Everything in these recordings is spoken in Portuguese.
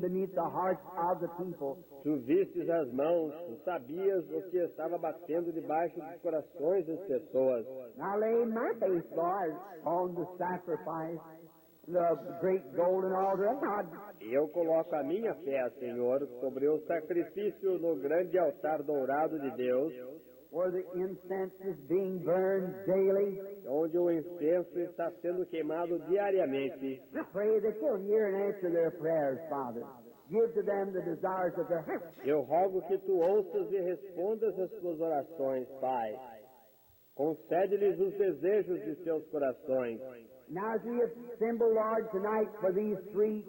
beneath the hearts of the people. Tu vistes as mãos, tu sabias o que estava batendo debaixo dos corações das pessoas. Now lay my faith, Lord, on the sacrifice, the great golden altar of God. E eu coloco a minha fé, Senhor, sobre o sacrifício no grande altar dourado de Deus, where the incense is being burned daily. onde o incenso está sendo queimado diariamente. I pray that you'll hear and answer their prayers, Father. Give to them the desires of their hearts. Eu rogo que tu ouças e respondas as suas orações, Pai. Concede-lhes os desejos de seus corações. Now as we assemble, Lord, tonight for these three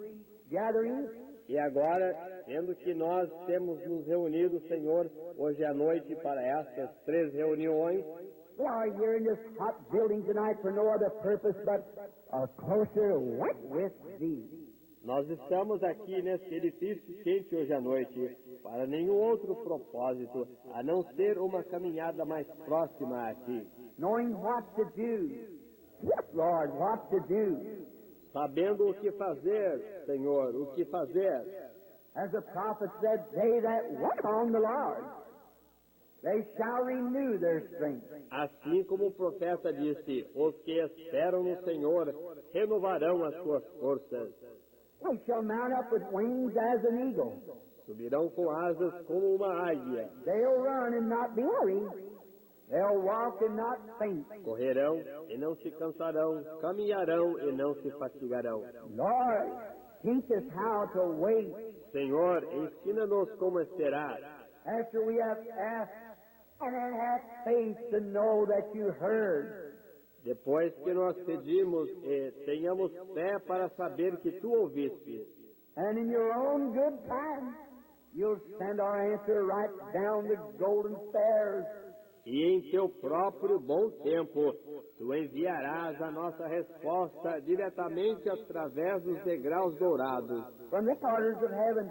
gatherings, E agora, sendo que nós temos nos reunido, Senhor, hoje à noite para estas 3 reuniões, we are here in this hot building tonight for no other purpose but a closer walk with Thee. nós estamos aqui nesse edifício quente hoje à noite para nenhum outro propósito, a não ser uma caminhada mais próxima a Ti. Knowing what to do. Lord, what to do. Sabendo o que fazer, Senhor, o que fazer. As the prophet said, they that wait on the Lord, they shall renew their strength. Assim como o profeta disse, os que esperam no Senhor renovarão as suas forças. They shall mount up with wings as an eagle. Subirão com asas como uma águia. They'll run and not be weary. They'll walk and not faint. Correrão e não se cansarão, caminharão e não se fatigarão. Lord, teach us how to wait Senhor, ensina-nos como esperar. after we have asked and then have faith to know that you heard. Depois que nós pedimos e tenhamos fé para saber que tu ouviste. And in your own good time, you'll send our answer right down the golden stairs. E em teu próprio bom tempo, tu enviarás a nossa resposta diretamente através dos degraus dourados, From the corners of heaven,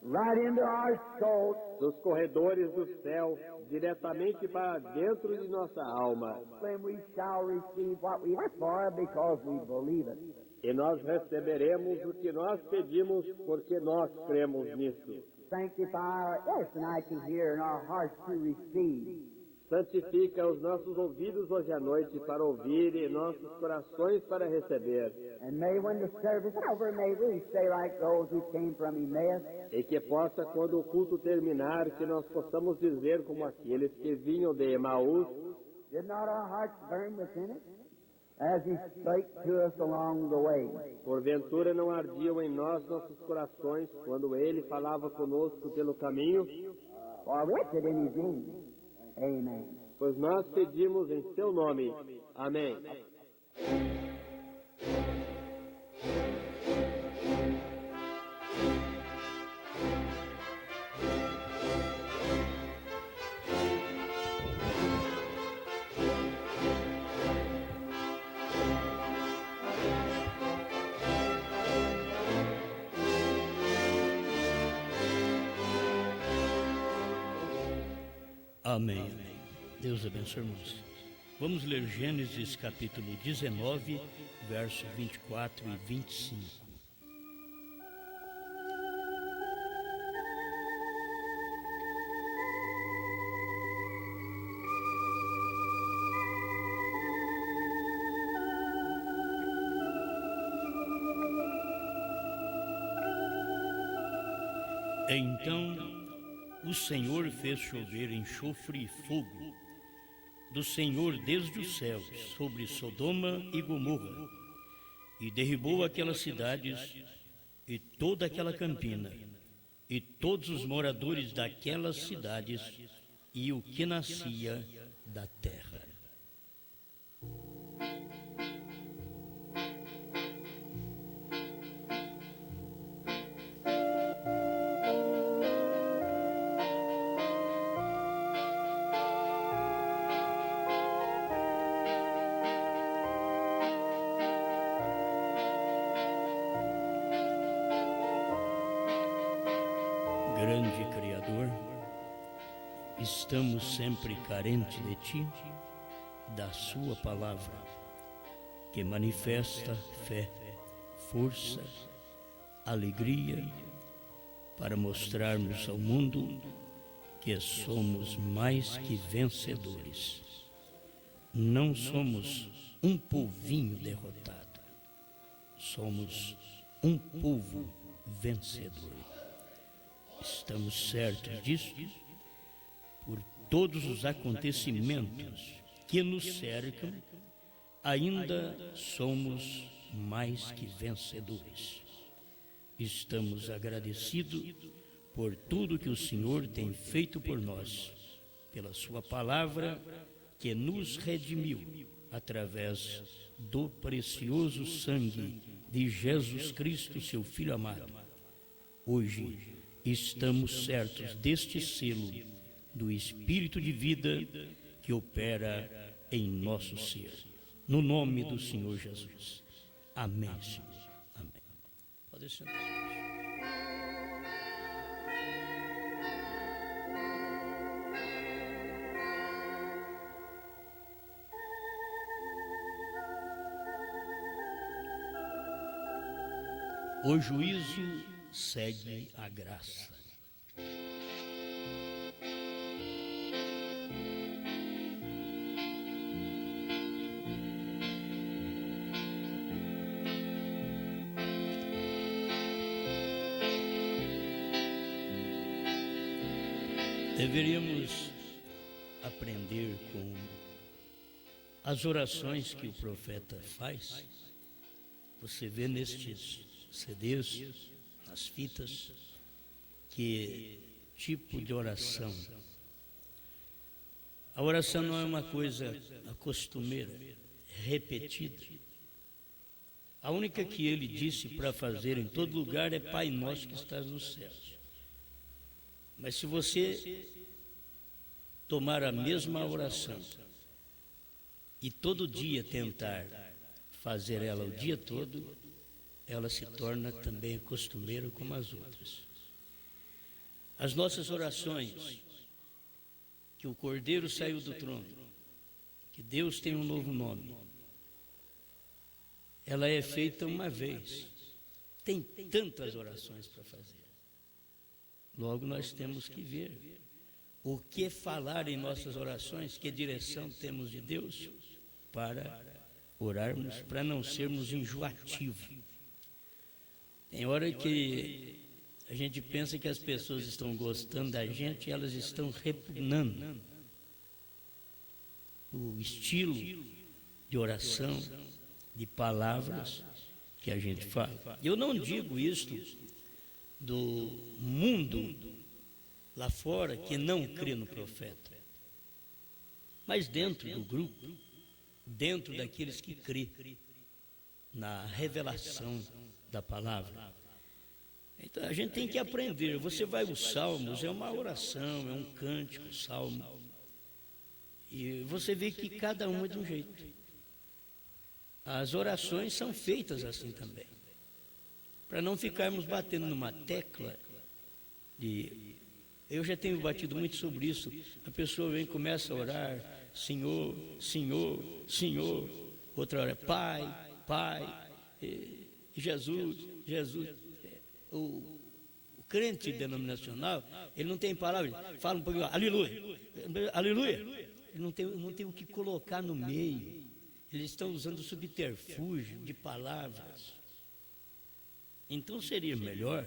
right into our souls. dos corredores do céu, diretamente para dentro de nossa alma. Then we shall receive what we ask for because we believe it. E nós receberemos o que nós pedimos porque nós cremos nisso. Sanctify our ears tonight to hear and our hearts to receive. Santifica os nossos ouvidos hoje à noite para ouvir e nossos corações para receber. And may when the service is over, may we say like those who came from Emmaus, E que possa, quando o culto terminar, que nós possamos dizer como aqueles que vinham de Emaús, did not our hearts burn within it? As he spake to us along the way. porventura não ardiam em nós nossos corações quando ele falava conosco pelo caminho, For with it in his name. Amen. pois nós pedimos em seu nome. Amém. Amém. Deus abençoe, irmãos. Vamos ler Gênesis capítulo 19, versos 24 e 25. Então o Senhor fez chover enxofre e fogo do Senhor desde os céus sobre Sodoma e Gomorra, e derribou aquelas cidades e toda aquela campina, e todos os moradores daquelas cidades, e o que nascia da terra. Grande Criador, estamos sempre carentes de Ti, da Sua palavra, que manifesta fé, força, alegria para mostrarmos ao mundo que somos mais que vencedores. Não somos um povinho derrotado, somos um povo vencedor. Estamos certos disso por todos os acontecimentos que nos cercam, ainda somos mais que vencedores. Estamos agradecidos por tudo que o Senhor tem feito por nós, pela sua palavra que nos redimiu através do precioso sangue de Jesus Cristo, seu Filho amado. Hoje estamos certos deste selo do Espírito de vida que opera em nosso ser. No nome do Senhor Jesus. Amém, Senhor. Amém. Pode sentar. O juízo segue a graça. Deveríamos aprender com as orações que o profeta faz. Você vê nestes CDs, nas fitas, que tipo de oração. A oração não é uma coisa costumeira, repetida. A única que ele disse para fazer em todo lugar é Pai Nosso que estás nos céus. Mas se você tomar a mesma oração e todo dia tentar fazer ela o dia todo, ela se torna também costumeira como as outras. As nossas orações, que o Cordeiro saiu do trono, que Deus tem um novo nome, ela é feita uma vez. Tem tantas orações para fazer. Logo nós temos que ver o que falar em nossas orações, que direção temos de Deus para orarmos, para não sermos enjoativos. Tem hora que a gente pensa que as pessoas estão gostando da gente e elas estão repugnando o estilo de oração, de palavras que a gente fala. Eu não digo isto do mundo lá fora que não crê no profeta, mas dentro do grupo, dentro daqueles que crê na revelação da palavra. Então a gente tem que aprender. Você vai aos Salmos, é uma oração, é um cântico, salmo, e você vê que cada um é de um jeito. As orações são feitas assim também, para não ficarmos batendo numa tecla de... Eu já tenho batido muito sobre isso. A pessoa vem e começa a orar, Senhor, Senhor, Senhor. Outra hora é Pai, Pai, Jesus, Jesus. O crente denominacional, ele não tem palavra, fala um pouquinho, aleluia, aleluia. Ele não tem o que colocar no meio. Eles estão usando subterfúgio de palavras. Então seria melhor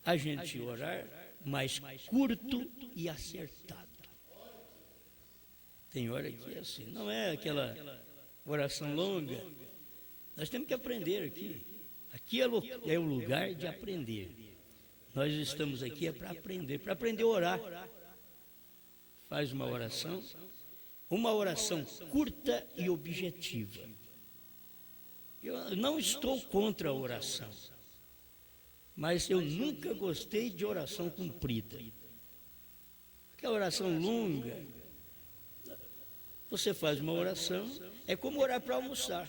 a gente orar mais curto e acertado. Tem hora que é assim, não é aquela oração longa. Nós temos que aprender aqui. Aqui é o lugar de aprender. Nós estamos aqui para aprender a orar. Faz uma oração curta e objetiva. Eu não estou contra a oração, mas eu nunca gostei de oração comprida. Porque a oração longa, você faz uma oração, é como orar para almoçar.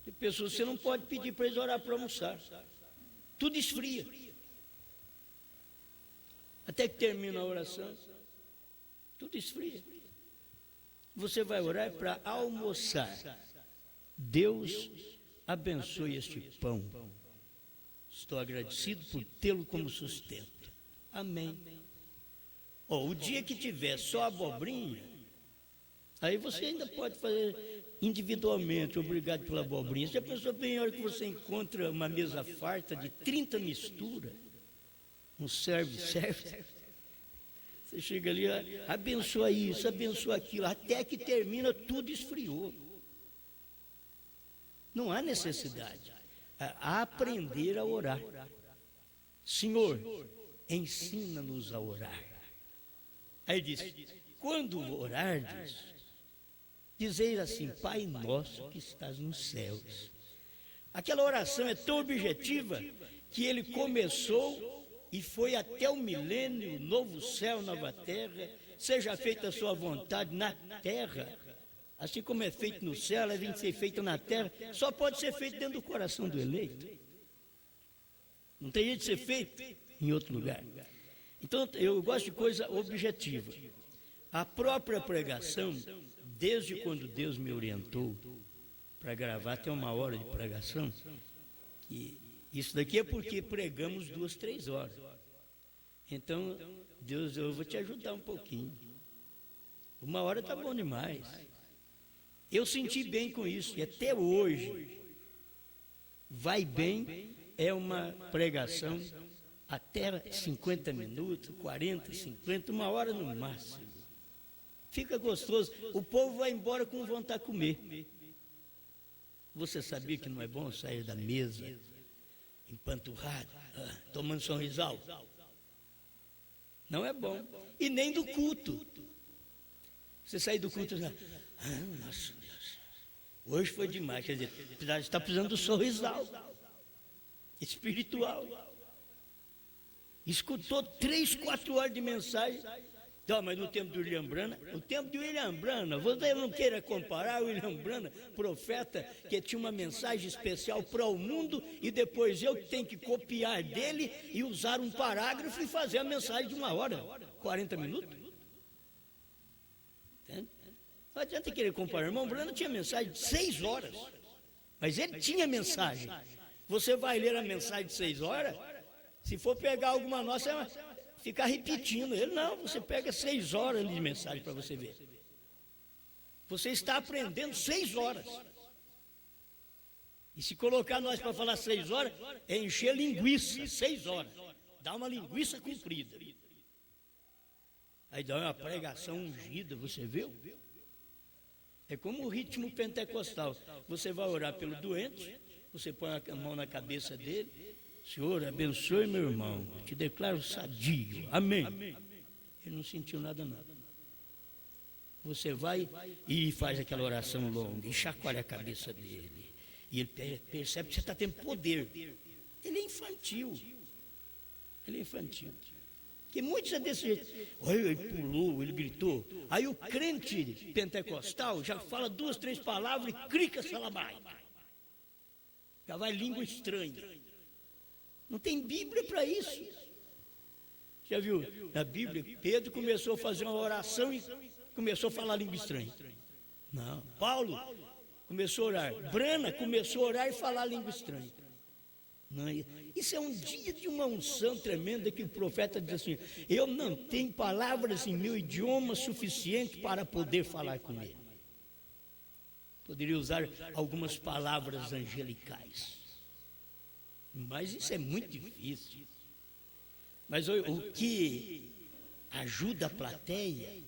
Tem pessoas que você não pode pedir para eles orar para almoçar. Tudo esfria. Até que termina a oração, tudo esfria. Você vai orar para almoçar. Deus abençoe este pão. Estou agradecido por tê-lo como sustento. Amém. O dia que tiver só abobrinha, aí você ainda pode fazer individualmente, obrigado pela abobrinha. Se a pessoa bem, a hora que você encontra uma mesa farta de 30 misturas, não serve. Você chega ali, abençoa isso, abençoa aquilo, até que termina, tudo esfriou. Não há necessidade. A aprender a orar. Senhor, ensina-nos a orar. Aí diz, quando orardes, dizei assim, Pai nosso que estás nos céus. Aquela oração é tão objetiva que ele começou e foi até o milênio, novo céu, nova terra, seja feita a sua vontade na terra, assim como é feito no céu, ela vem ser feita na terra, só pode ser feito dentro do coração do eleito. Não tem jeito de ser feito em outro lugar. Então, eu gosto de coisa objetiva. A própria pregação, desde quando Deus me orientou para gravar, tem uma hora de pregação, que isso daqui é porque pregamos 2, 3 horas. Então, Deus, eu vou te ajudar um pouquinho. 1 hora está bom demais. Eu senti bem com isso, e até hoje, vai bem, é uma pregação até 50 minutos, 40, 50, 1 hora no máximo. Fica gostoso, o povo vai embora com vontade de comer. Você sabia que não é bom sair da mesa empanturrado, tomando sorrisal? Não é bom. E nem do culto. Você sair do culto e dizer, nossa Deus, hoje foi demais. Quer dizer, está precisando do sorrisal espiritual. Escutou 3, 4 horas de mensagem. Então, mas no tempo do William Branham, você não queira comparar o William Branham, profeta, que tinha uma mensagem especial para o mundo, e depois eu tenho que copiar dele e usar um parágrafo e fazer a mensagem de 1 hora, 40 minutos. Entende? Não adianta querer comparar. O irmão Branham tinha mensagem de 6 horas, mas ele tinha mensagem. Você vai ler a mensagem de 6 horas, se for pegar alguma nossa, ficar repetindo. Ele não, você pega 6 horas de mensagem para você ver. Você está aprendendo 6 horas. E se colocar nós para falar 6 horas, é encher linguiça, 6 horas. Dá uma linguiça comprida. Aí dá uma pregação ungida, você viu? É como o ritmo pentecostal. Você vai orar pelo doente, você põe a mão na cabeça dele. Senhor, abençoe meu irmão, te declaro sadio, amém. Ele não sentiu nada não. Você vai e faz aquela oração longa, e chacoalha a cabeça dele, e ele percebe que você está tendo poder. Ele é infantil. Que muitos é desse jeito. Olha, ele pulou, ele gritou. Aí o crente pentecostal já fala 2, 3 palavras e crica salamai. Já vai língua estranha. Não tem Bíblia para isso. Já viu? Na Bíblia, Pedro começou a fazer uma oração e começou a falar língua estranha. Não. Paulo começou a orar. Brana começou a orar e falar língua estranha. Não, isso é um dia de uma unção tremenda que o profeta diz assim: eu não tenho palavras em meu idioma suficiente para poder falar com ele. Poderia usar algumas palavras angelicais. Mas isso é muito difícil. Mas o que ajuda a plateia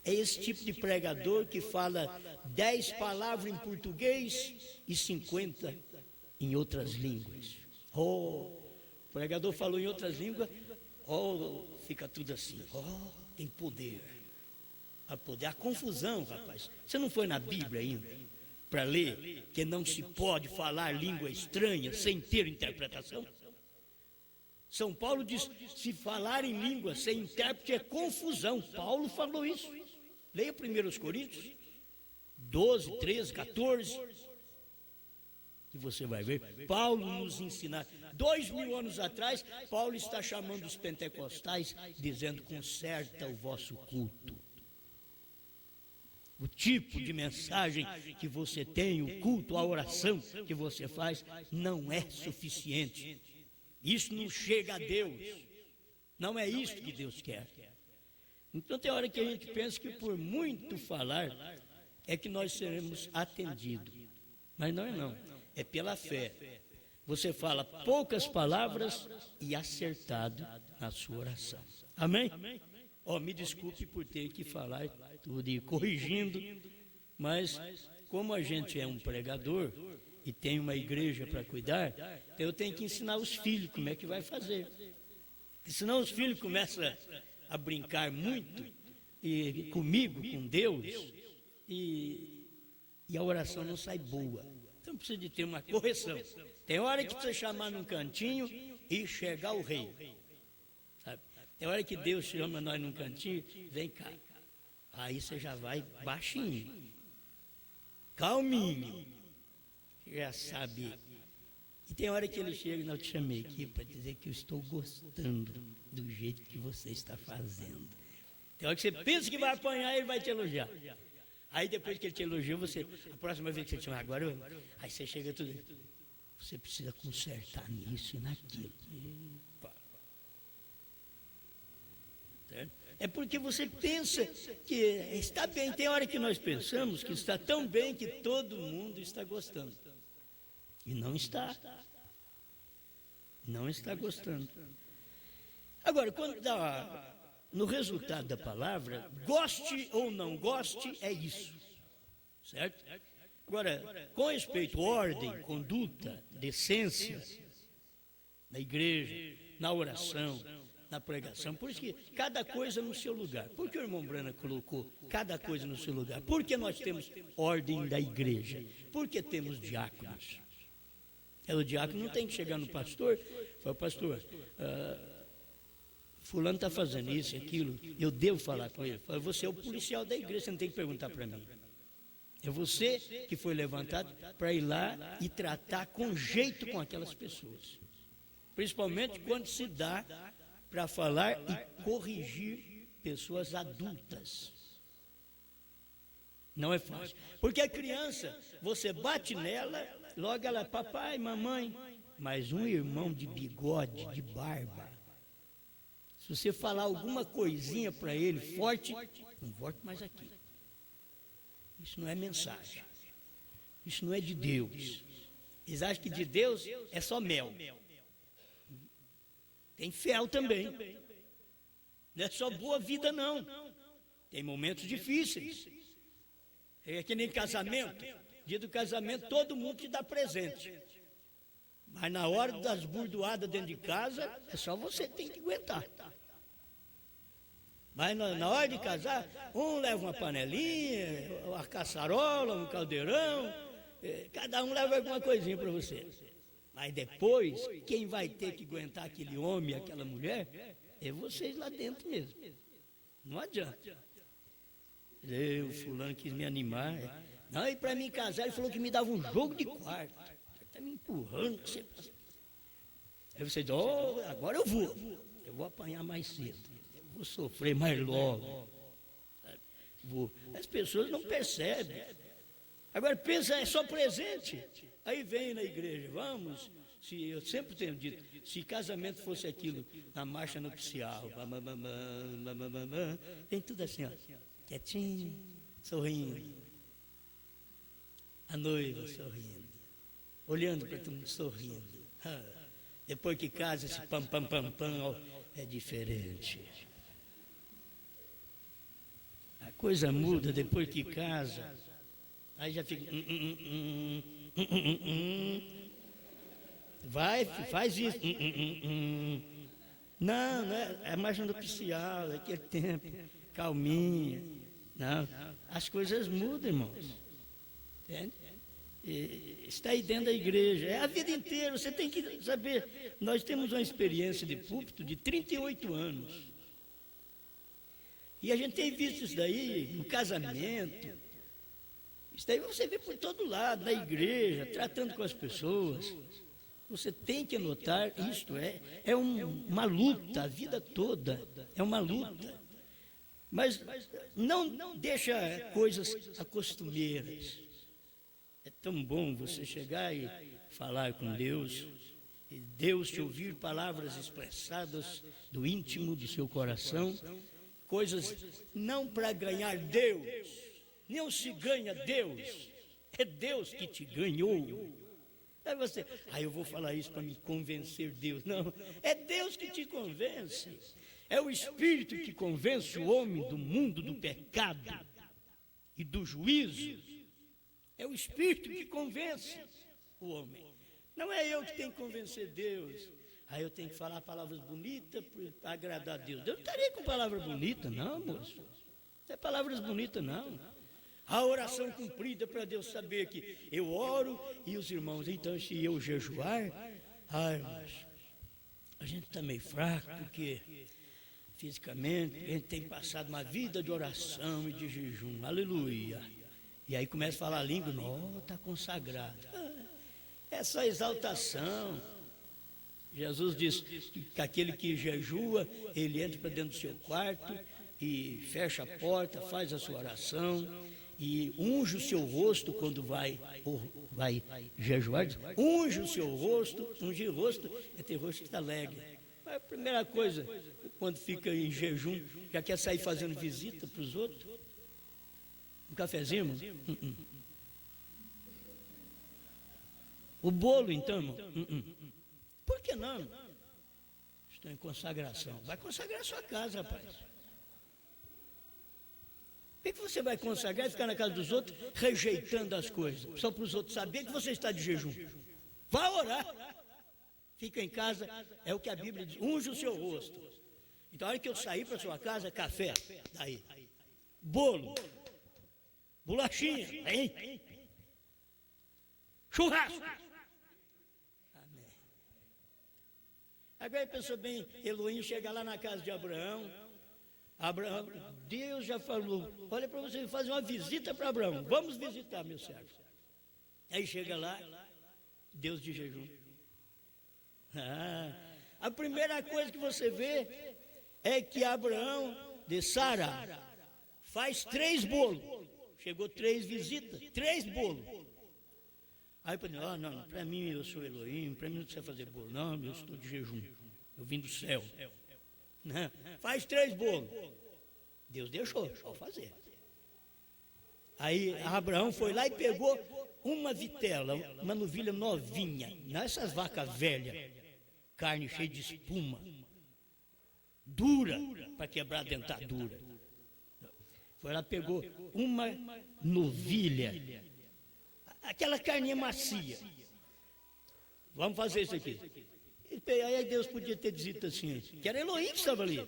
é esse tipo de pregador que fala 10 palavras em português e 50 em outras línguas. O pregador falou em outras línguas, fica tudo assim. Tem poder. A confusão, rapaz. Você não foi na Bíblia ainda para ler que não se pode falar língua estranha sem ter interpretação? São Paulo diz, se falar em língua sem intérprete é confusão. Paulo falou isso. Leia 1 Coríntios 12, 13, 14, que você vai ver. Paulo nos ensinar. 2000 anos atrás, Paulo está chamando os pentecostais, dizendo, conserta o vosso culto. O tipo de mensagem que você tem, o culto, a oração que você faz, não é suficiente. Isso não chega a Deus. Não é isso que Deus quer. Então tem hora que a gente pensa que por muito falar é que nós seremos atendidos. Mas não é não. É pela fé. Você fala poucas palavras e acertado na sua oração. Amém? Me desculpe por ter que falar tudo e corrigindo, mas como a gente é um pregador e tem uma igreja para cuidar, eu tenho que ensinar os filhos como é que vai fazer. E senão os filhos começam a brincar muito e comigo, com Deus, e a oração não sai boa. Então precisa de ter uma correção. Tem hora que precisa chamar num cantinho e chegar o rei. Sabe? Tem hora que Deus chama nós num cantinho, vem cá. Aí você já vai baixinho, calminho, já sabe. E tem hora que ele chega, não, eu te chamei aqui para dizer que eu estou gostando do jeito que você está fazendo. Tem hora que você pensa que vai apanhar, ele vai te elogiar. Aí depois que ele te elogiou, a próxima vez que você te chamar, aí você chega tudo. Você precisa consertar nisso e naquilo. É porque você pensa que está bem. Tem hora que nós pensamos que está tão bem que todo mundo está gostando. E não está. Não está gostando. Agora, quando dá no resultado da palavra, goste ou não goste, é isso. Certo? Agora, com respeito à ordem, conduta, decência, na igreja, na oração, na pregação, por isso que cada coisa no seu lugar. Por que o irmão Brana colocou cada coisa no seu lugar? Porque nós temos ordem da igreja. Porque temos diáconos. O diácono não tem que chegar no pastor e falar, pastor, fulano está fazendo isso e aquilo, eu devo falar com ele. Fala, você é o policial da igreja, você não tem que perguntar para mim. É você que foi levantado para ir lá e tratar com jeito com aquelas pessoas. Principalmente quando se dá para falar e corrigir pessoas adultas. Não é fácil. Porque a criança, você bate nela, logo ela, papai, mamãe. Mas um irmão de bigode, de barba, se você falar alguma coisinha para ele forte, não volte mais aqui. Isso não é mensagem. Isso não é de Deus. Eles acham que de Deus é só mel. Tem fel também. Não é só boa vida, não. Tem momentos difíceis. É que nem casamento. Dia do casamento, todo mundo te dá presente. Mas na hora das burdoadas dentro de casa, é só você que tem que aguentar. Mas na hora de casar, um leva uma panelinha, uma caçarola, um caldeirão, cada um leva alguma coisinha para você. Mas depois, quem vai ter que aguentar aquele homem, aquela mulher, é vocês lá dentro mesmo. Não adianta. O fulano quis me animar. Não, e para mim casar, ele falou que me dava um jogo de quarto. Ele está me empurrando. Aí você diz, agora eu vou apanhar mais cedo. Vou sofrer mais logo. As pessoas não percebem. Agora pensa, é só presente. Aí vem na igreja, vamos. Eu sempre tenho dito, se casamento fosse aquilo, na marcha nupcial, tem tudo assim, ó, quietinho, sorrindo. A noiva sorrindo, olhando para todo mundo sorrindo. Depois que casa, esse pam, é diferente. A coisa muda depois que casa. Aí já fica. Vai, faz isso. Não, é mais nupcial, é aquele tempo, calminha. Não, as coisas mudam, irmãos. Entende? Está aí dentro da igreja. É a vida inteira, você tem que saber. Nós temos uma experiência de púlpito de 38 anos. E a gente tem visto isso daí no casamento. Isso daí você vê por todo lado, na igreja, tratando com as pessoas. Você tem que notar, isto é uma luta, a vida toda é uma luta. Mas não deixa coisas acostumeiras. É tão bom você chegar e falar com Deus, Deus te ouvir palavras expressadas do íntimo do seu coração, coisas não para ganhar Deus, não se ganha Deus, é Deus que te ganhou. Aí você, eu vou falar isso para me convencer Deus. Não, é Deus que te convence. É o Espírito que convence o homem do mundo, do pecado e do juízo. É o Espírito que convence o homem. Não é eu que tenho que convencer Deus. Aí eu tenho que falar palavras bonitas para agradar a Deus. Eu não estaria com palavra bonita, não, moço. Não é palavras bonitas, não. A oração cumprida para Deus saber que eu oro e os irmãos, então se eu jejuar, irmãos, a gente está meio fraco, porque fisicamente a gente tem passado uma vida de oração e de jejum, aleluia. E aí começa a falar a língua, está consagrado. É só exaltação. Jesus diz que aquele que jejua, ele entra para dentro do seu quarto e fecha a porta, faz a sua oração e unge o seu rosto quando vai jejuar. Unge o seu rosto, ungir o rosto é ter rosto que está alegre. A primeira coisa, quando fica em jejum, já quer sair fazendo visita para os outros? Um cafezinho? O bolo, então, irmão? Por que não? Estou em consagração. Vai consagrar a sua casa, rapaz. Por que você vai consagrar e ficar na casa dos outros rejeitando as coisas? Só para os outros saberem que você está de jejum. Vá orar. Fica em casa, é o que a Bíblia diz, unge o seu rosto. Então, a hora que eu sair para a sua casa, café, daí. Bolo. Bolachinha, hein? Churrasco. Amém. Agora pensou bem, Elohim chega lá na casa de Abraão, Deus já falou, olha para você fazer uma visita para Abraão, vamos visitar, meu servo. Aí chega lá, Deus de jejum. A primeira coisa que você vê é que Abraão de Sara faz 3 bolos. Chegou 3 visitas, 3 bolos. Aí para mim, não, para mim eu sou Elohim, para mim não precisa fazer bolo, não, eu estou de jejum, eu vim do céu. Né? Faz 3 bolos. Deus deixou, pode fazer. Aí Abraão foi lá e pegou uma vitela, uma novilha novinha, não essas vacas velhas, carne cheia de espuma, dura, para quebrar a dentadura. Foi lá, pegou uma novilha, aquela carninha macia. Vamos fazer isso aqui. Aí Deus podia ter dito assim, que era Elohim que estava ali.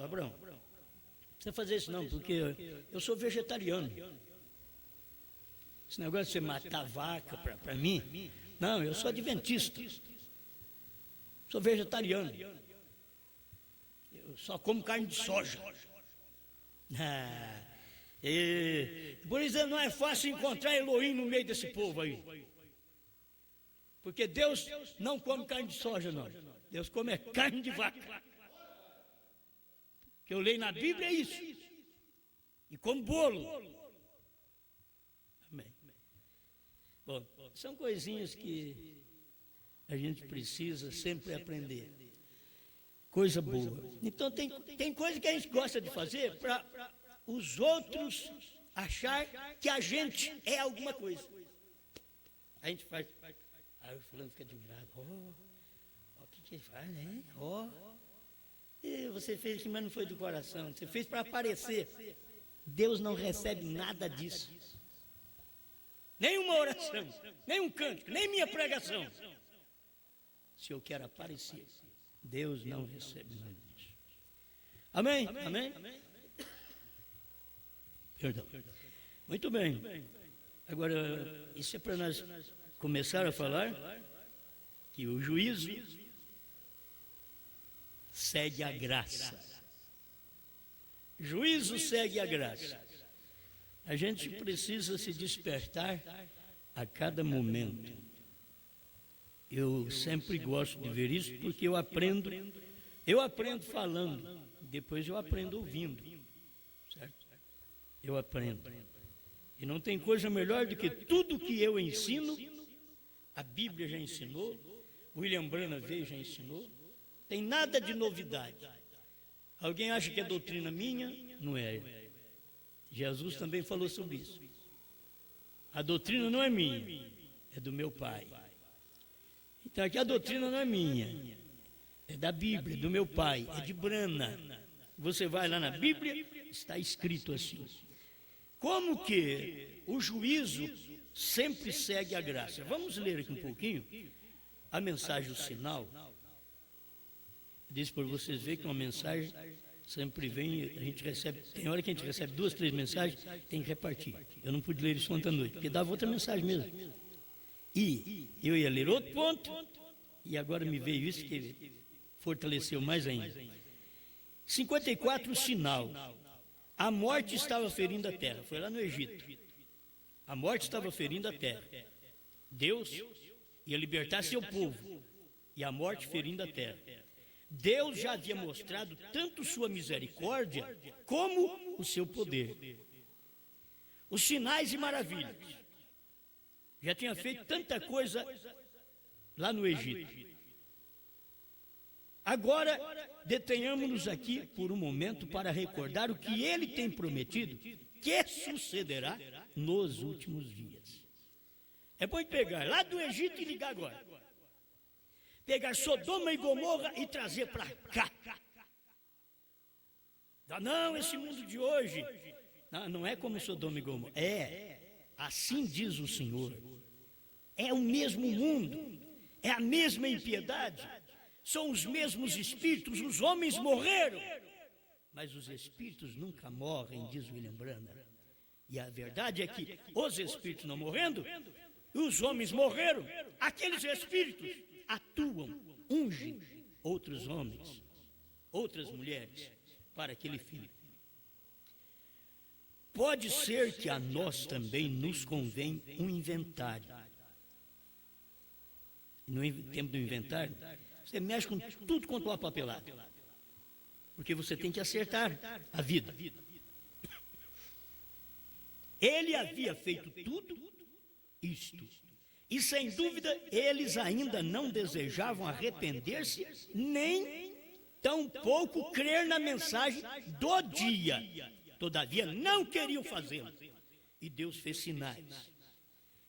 Abraão, não precisa fazer isso não, porque eu sou vegetariano. Esse negócio de você matar vaca para mim, não, eu sou adventista. Sou vegetariano. Eu só como carne de soja. Por isso não é fácil encontrar Elohim no meio desse povo aí. Porque Deus não come carne de soja, não. Deus come carne de vaca. Que eu leio na Bíblia é isso. E como bolo. Amém. Bom, são coisinhas que a gente precisa sempre aprender. Coisa boa. Então tem coisa que a gente gosta de fazer para os outros achar que a gente é alguma coisa. A gente faz. Aí o fulano fica admirado. O que ele faz, né? E você fez aqui, mas não foi do coração. Você fez para aparecer. Deus não recebe nada disso. Nem uma oração, nem um cântico, nem minha pregação. Se eu quero aparecer, Deus não recebe nada disso. Amém? Amém? Perdão. Muito bem. Agora, isso é para nós começar a falar que o juízo segue a graça. Juízo segue a graça. A gente precisa se despertar a cada momento. Eu sempre gosto de ver isso porque eu aprendo falando, depois eu aprendo ouvindo, certo? Eu aprendo. E não tem coisa melhor do que tudo que eu ensino, a Bíblia já ensinou, William Branham veio e já ensinou. Tem nada de novidade. Alguém acha que é doutrina minha? Não é. Jesus também falou sobre isso. A doutrina não é minha, é do meu Pai. Então aqui a doutrina não é minha, é da Bíblia, do meu Pai, é de Branham. Você vai lá na Bíblia, está escrito assim. Como que o juízo sempre segue a graça? Vamos ler aqui um pouquinho a mensagem, o sinal. Diz para vocês verem que uma mensagem sempre vem, a gente recebe, tem hora que a gente recebe 2, 3 mensagens, tem que repartir. Eu não pude ler isso ontem à noite, porque dava outra mensagem mesmo. E eu ia ler outro ponto, e agora me veio isso que fortaleceu mais ainda. 54, o sinal. A morte estava ferindo a terra, foi lá no Egito. A morte estava ferindo a terra. Deus ia libertar seu povo, e a morte ferindo a terra. Deus já havia mostrado tanto sua misericórdia como o seu poder. Os sinais e maravilhas. Já tinha feito tanta coisa lá no Egito. Agora, detenhamos-nos aqui por um momento para recordar o que ele tem prometido que sucederá nos últimos dias. É bom pegar lá do Egito e ligar agora. Pegar Sodoma e Gomorra e trazer para cá. Não, esse mundo de hoje não é como Sodoma e Gomorra. Assim diz o Senhor. É o mesmo mundo, é a mesma impiedade, são os mesmos espíritos, os homens morreram, mas os espíritos nunca morrem, diz William Branham. E a verdade é que os espíritos não morrendo, e os homens morreram, aqueles espíritos atuam, ungem outros homens, outras mulheres, para aquele fim. Pode ser que a nós também nos convém um inventário. No tempo do inventário, você mexe com tudo quanto há papelado, porque você tem que acertar a vida. Ele havia feito tudo isto, e sem dúvida eles ainda não desejavam arrepender-se, nem tampouco crer na mensagem do dia. Todavia não queriam fazê-lo, e Deus fez sinais.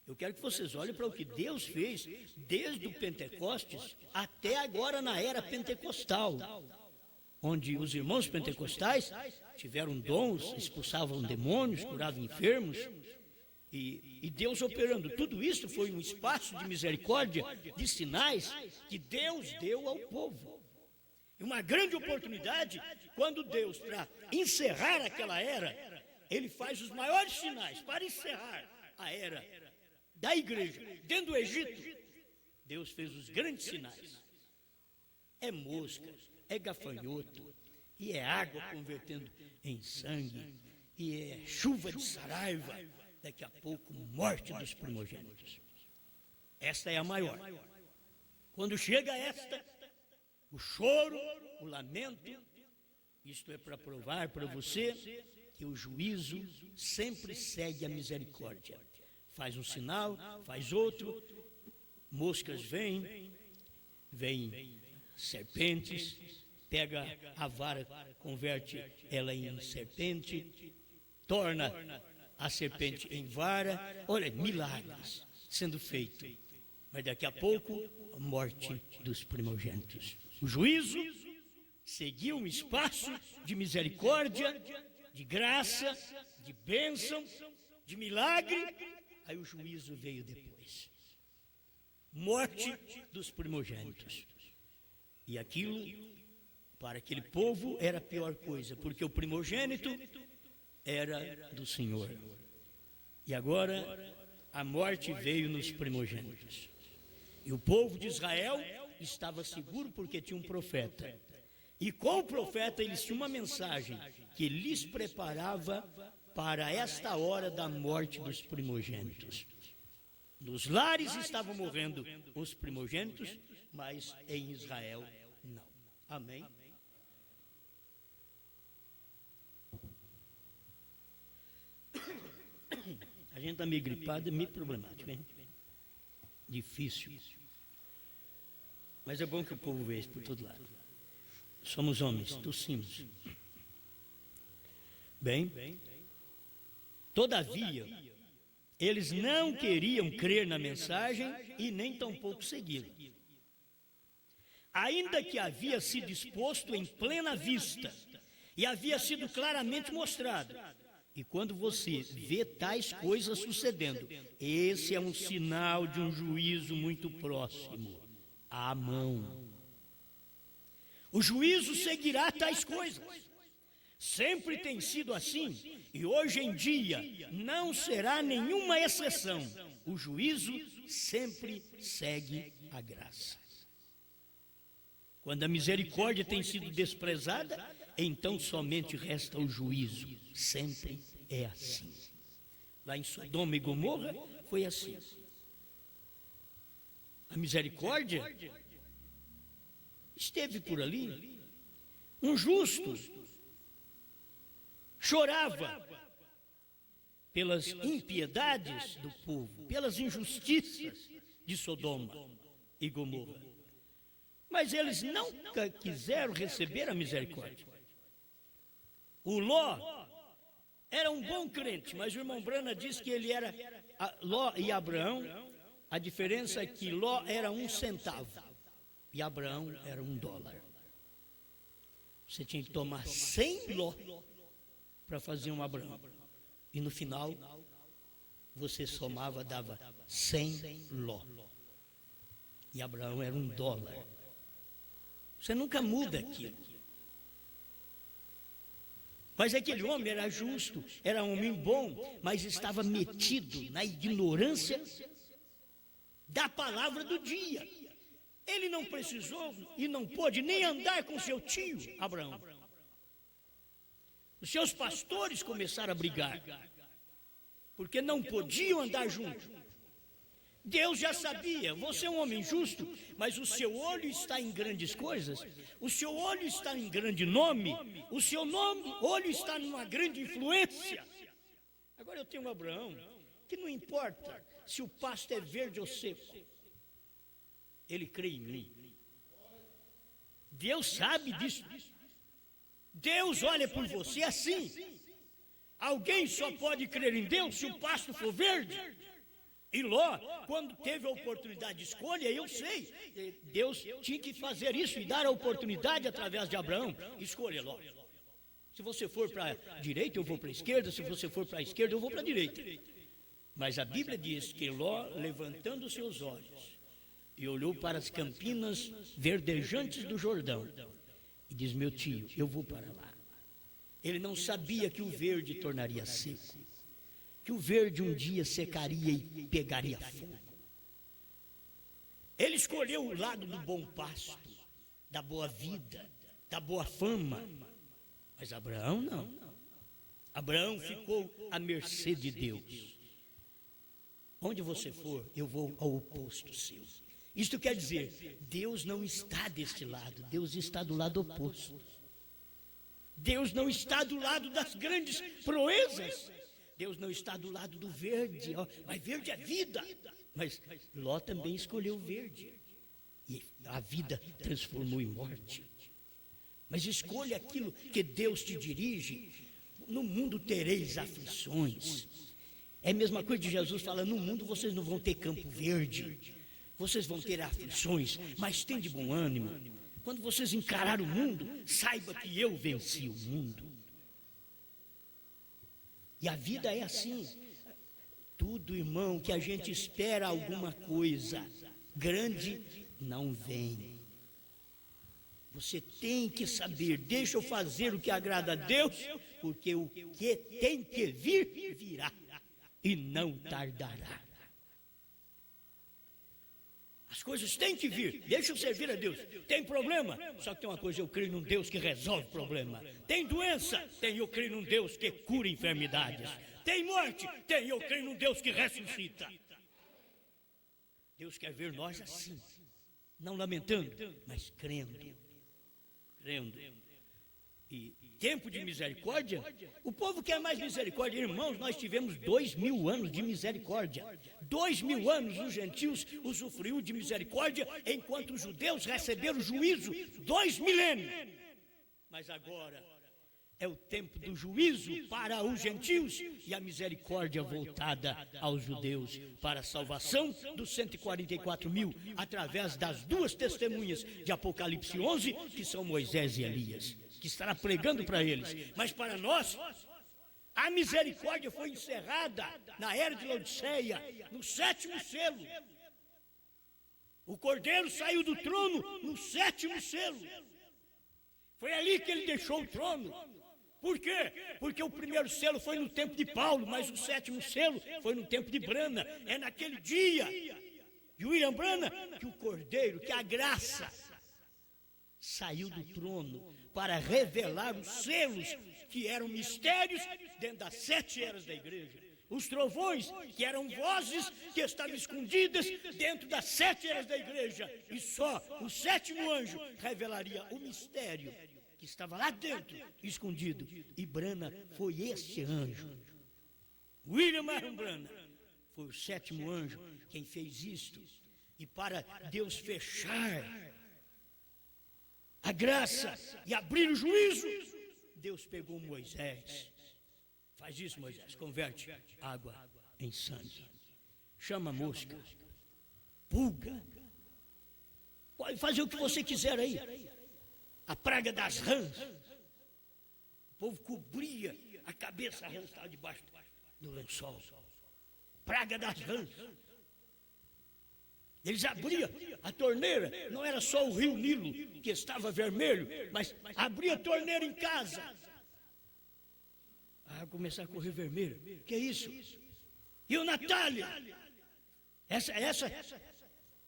Eu quero que vocês olhem para o que Deus fez desde o Pentecostes até agora na era pentecostal, onde os irmãos pentecostais tiveram dons, expulsavam demônios, curavam enfermos, e Deus operando. Tudo isso foi um espaço de misericórdia, de sinais que Deus deu ao povo. E uma grande oportunidade, quando Deus, para encerrar aquela era, Ele faz os maiores sinais para encerrar a era da igreja, dentro do Egito. Deus fez os grandes sinais. É mosca, é gafanhoto, e é água convertendo em sangue, e é chuva de saraiva, daqui a pouco morte dos primogênitos. Esta é a maior. Quando chega esta, o choro, o lamento, isto é para provar para você que o juízo sempre segue a misericórdia. Faz um sinal, faz outro, moscas vêm serpentes, pega a vara, converte ela em serpente, torna a serpente em vara. Olha, milagres sendo feitos. Mas daqui a pouco, a morte dos primogênitos. O juízo seguiu um espaço de misericórdia, de graça, de bênção, de milagre. Aí o juízo veio depois. Morte dos primogênitos. E aquilo, para aquele povo, era a pior coisa, porque o primogênito era do Senhor. E agora, a morte veio nos primogênitos. E o povo de Israel estava seguro porque tinha um profeta. E com o profeta eles tinham uma mensagem que lhes preparava para esta hora da morte dos primogênitos. Nos lares estavam morrendo os primogênitos, mas em Israel não. Amém? A gente está meio gripado, é meio problemático, hein? Difícil. Mas é bom que o povo veja por todo lado. Somos homens, tossimos. Bem, todavia, eles não queriam crer na mensagem e nem tampouco segui-la. Ainda que havia sido exposto em plena vista e havia sido claramente mostrado. E quando você vê tais coisas sucedendo, esse é um sinal de um juízo muito próximo, à mão. O juízo seguirá tais coisas. Sempre tem sido assim, e hoje em dia não será nenhuma exceção. O juízo sempre segue a graça. Quando a misericórdia tem sido desprezada, então somente resta o juízo. Sempre é assim. Lá em Sodoma e Gomorra foi assim. A misericórdia esteve por ali. Um justo chorava pelas impiedades do povo, pelas injustiças de Sodoma e Gomorra. Mas eles nunca quiseram receber a misericórdia. O Ló era um bom crente, mas o irmão Brana diz que ele era Ló e Abraão. A diferença é que Ló era 1 centavo e Abraão era $1. Você tinha que tomar 100 Ló para fazer um Abraão. E no final, você somava, dava 100 Ló. E Abraão era $1. Você nunca muda aquilo. Mas aquele homem era justo, era um homem bom, mas estava metido na ignorância da palavra do dia. Ele não precisou e não pôde nem andar com seu tio, Abraão. Os seus pastores começaram a brigar, porque não podiam andar juntos. Deus já sabia, você é um homem justo, mas o seu olho está em grandes coisas, o seu olho está em grande nome, o seu olho está numa grande influência. Agora eu tenho um Abraão, que não importa se o pasto é verde ou seco, ele crê em mim. Deus sabe disso. Deus olha por você assim. Alguém só pode crer em Deus se o pasto for verde. E Ló, quando teve a oportunidade de escolha, eu sei, Deus tinha que fazer isso e dar a oportunidade através de Abraão. Escolha, Ló. Se você for para a direita, eu vou para a esquerda. Se você for para a esquerda, eu vou para a direita. Mas a Bíblia diz que Ló, levantando os seus olhos, e olhou para as campinas verdejantes do Jordão, e diz: meu tio, eu vou para lá. Ele não sabia que o verde tornaria seco, que o verde um dia secaria e pegaria fogo. Ele escolheu o lado do bom pasto, da boa vida, da boa fama. Mas Abraão não. Abraão ficou à mercê de Deus. Onde você for, eu vou ao oposto seu. Isto quer dizer, Deus não está deste lado, Deus está do lado oposto. Deus não está do lado das grandes proezas. Deus não está do lado do verde, mas verde é vida. Mas Ló também escolheu o verde. E a vida transformou em morte. Mas escolha aquilo que Deus te dirige. No mundo tereis aflições. É a mesma coisa de Jesus falando: no mundo vocês não vão ter campo verde. Vocês vão ter aflições, mas tem de bom ânimo. Quando vocês encarar o mundo, saiba que eu venci o mundo. E a vida é assim. Tudo, irmão, que a gente espera alguma coisa grande, não vem. Você tem que saber: deixa eu fazer o que agrada a Deus, porque o que tem que vir, virá, e não tardará. As coisas têm que vir, deixa eu servir a Deus. Tem problema? Só que tem uma coisa: eu creio num Deus que resolve problema. Tem doença? Eu creio num Deus que cura enfermidades. Tem morte? Eu creio num Deus que ressuscita. Deus quer ver nós assim, não lamentando, mas crendo. e tempo de misericórdia, o povo quer mais misericórdia. Irmãos, nós tivemos 2000 anos de misericórdia. 2000 anos os gentios usufruíram de misericórdia, enquanto os judeus receberam juízo 2 milênios. Mas agora é o tempo do juízo para os gentios e a misericórdia voltada aos judeus para a salvação dos 144 mil, através das duas testemunhas de Apocalipse 11, que são Moisés e Elias, que estará pregando para eles. Mas para nós, a misericórdia foi encerrada na era de Laodiceia, no 7º selo. O Cordeiro saiu do trono no 7º selo. Foi ali que ele deixou o trono. Por quê? Porque o primeiro selo foi no tempo de Paulo, mas o 7º selo foi no tempo de Brana. É naquele dia de William Brana que o Cordeiro, que a graça, saiu do trono para revelar os selos que eram mistérios dentro das 7 eras da igreja. Os trovões, que eram vozes que estavam escondidas dentro das 7 eras da igreja. E só o 7º anjo revelaria o mistério que estava lá dentro, escondido. E Brana foi esse anjo. William Marion Brana foi o 7º anjo quem fez isto. E para Deus fechar a graça e abrir o juízo, Deus pegou Moisés. Faz isso, Moisés, converte água em sangue. Chama a mosca, pulga, pode fazer o que você quiser aí. A praga das rãs. O povo cobria a cabeça, a rã estava debaixo do lençol. Praga das rãs. Eles abriam a torneira, não era só o rio Nilo que estava vermelho, mas abria a torneira em casa. A água começava a correr vermelha. Que é isso? E o Natália? Essa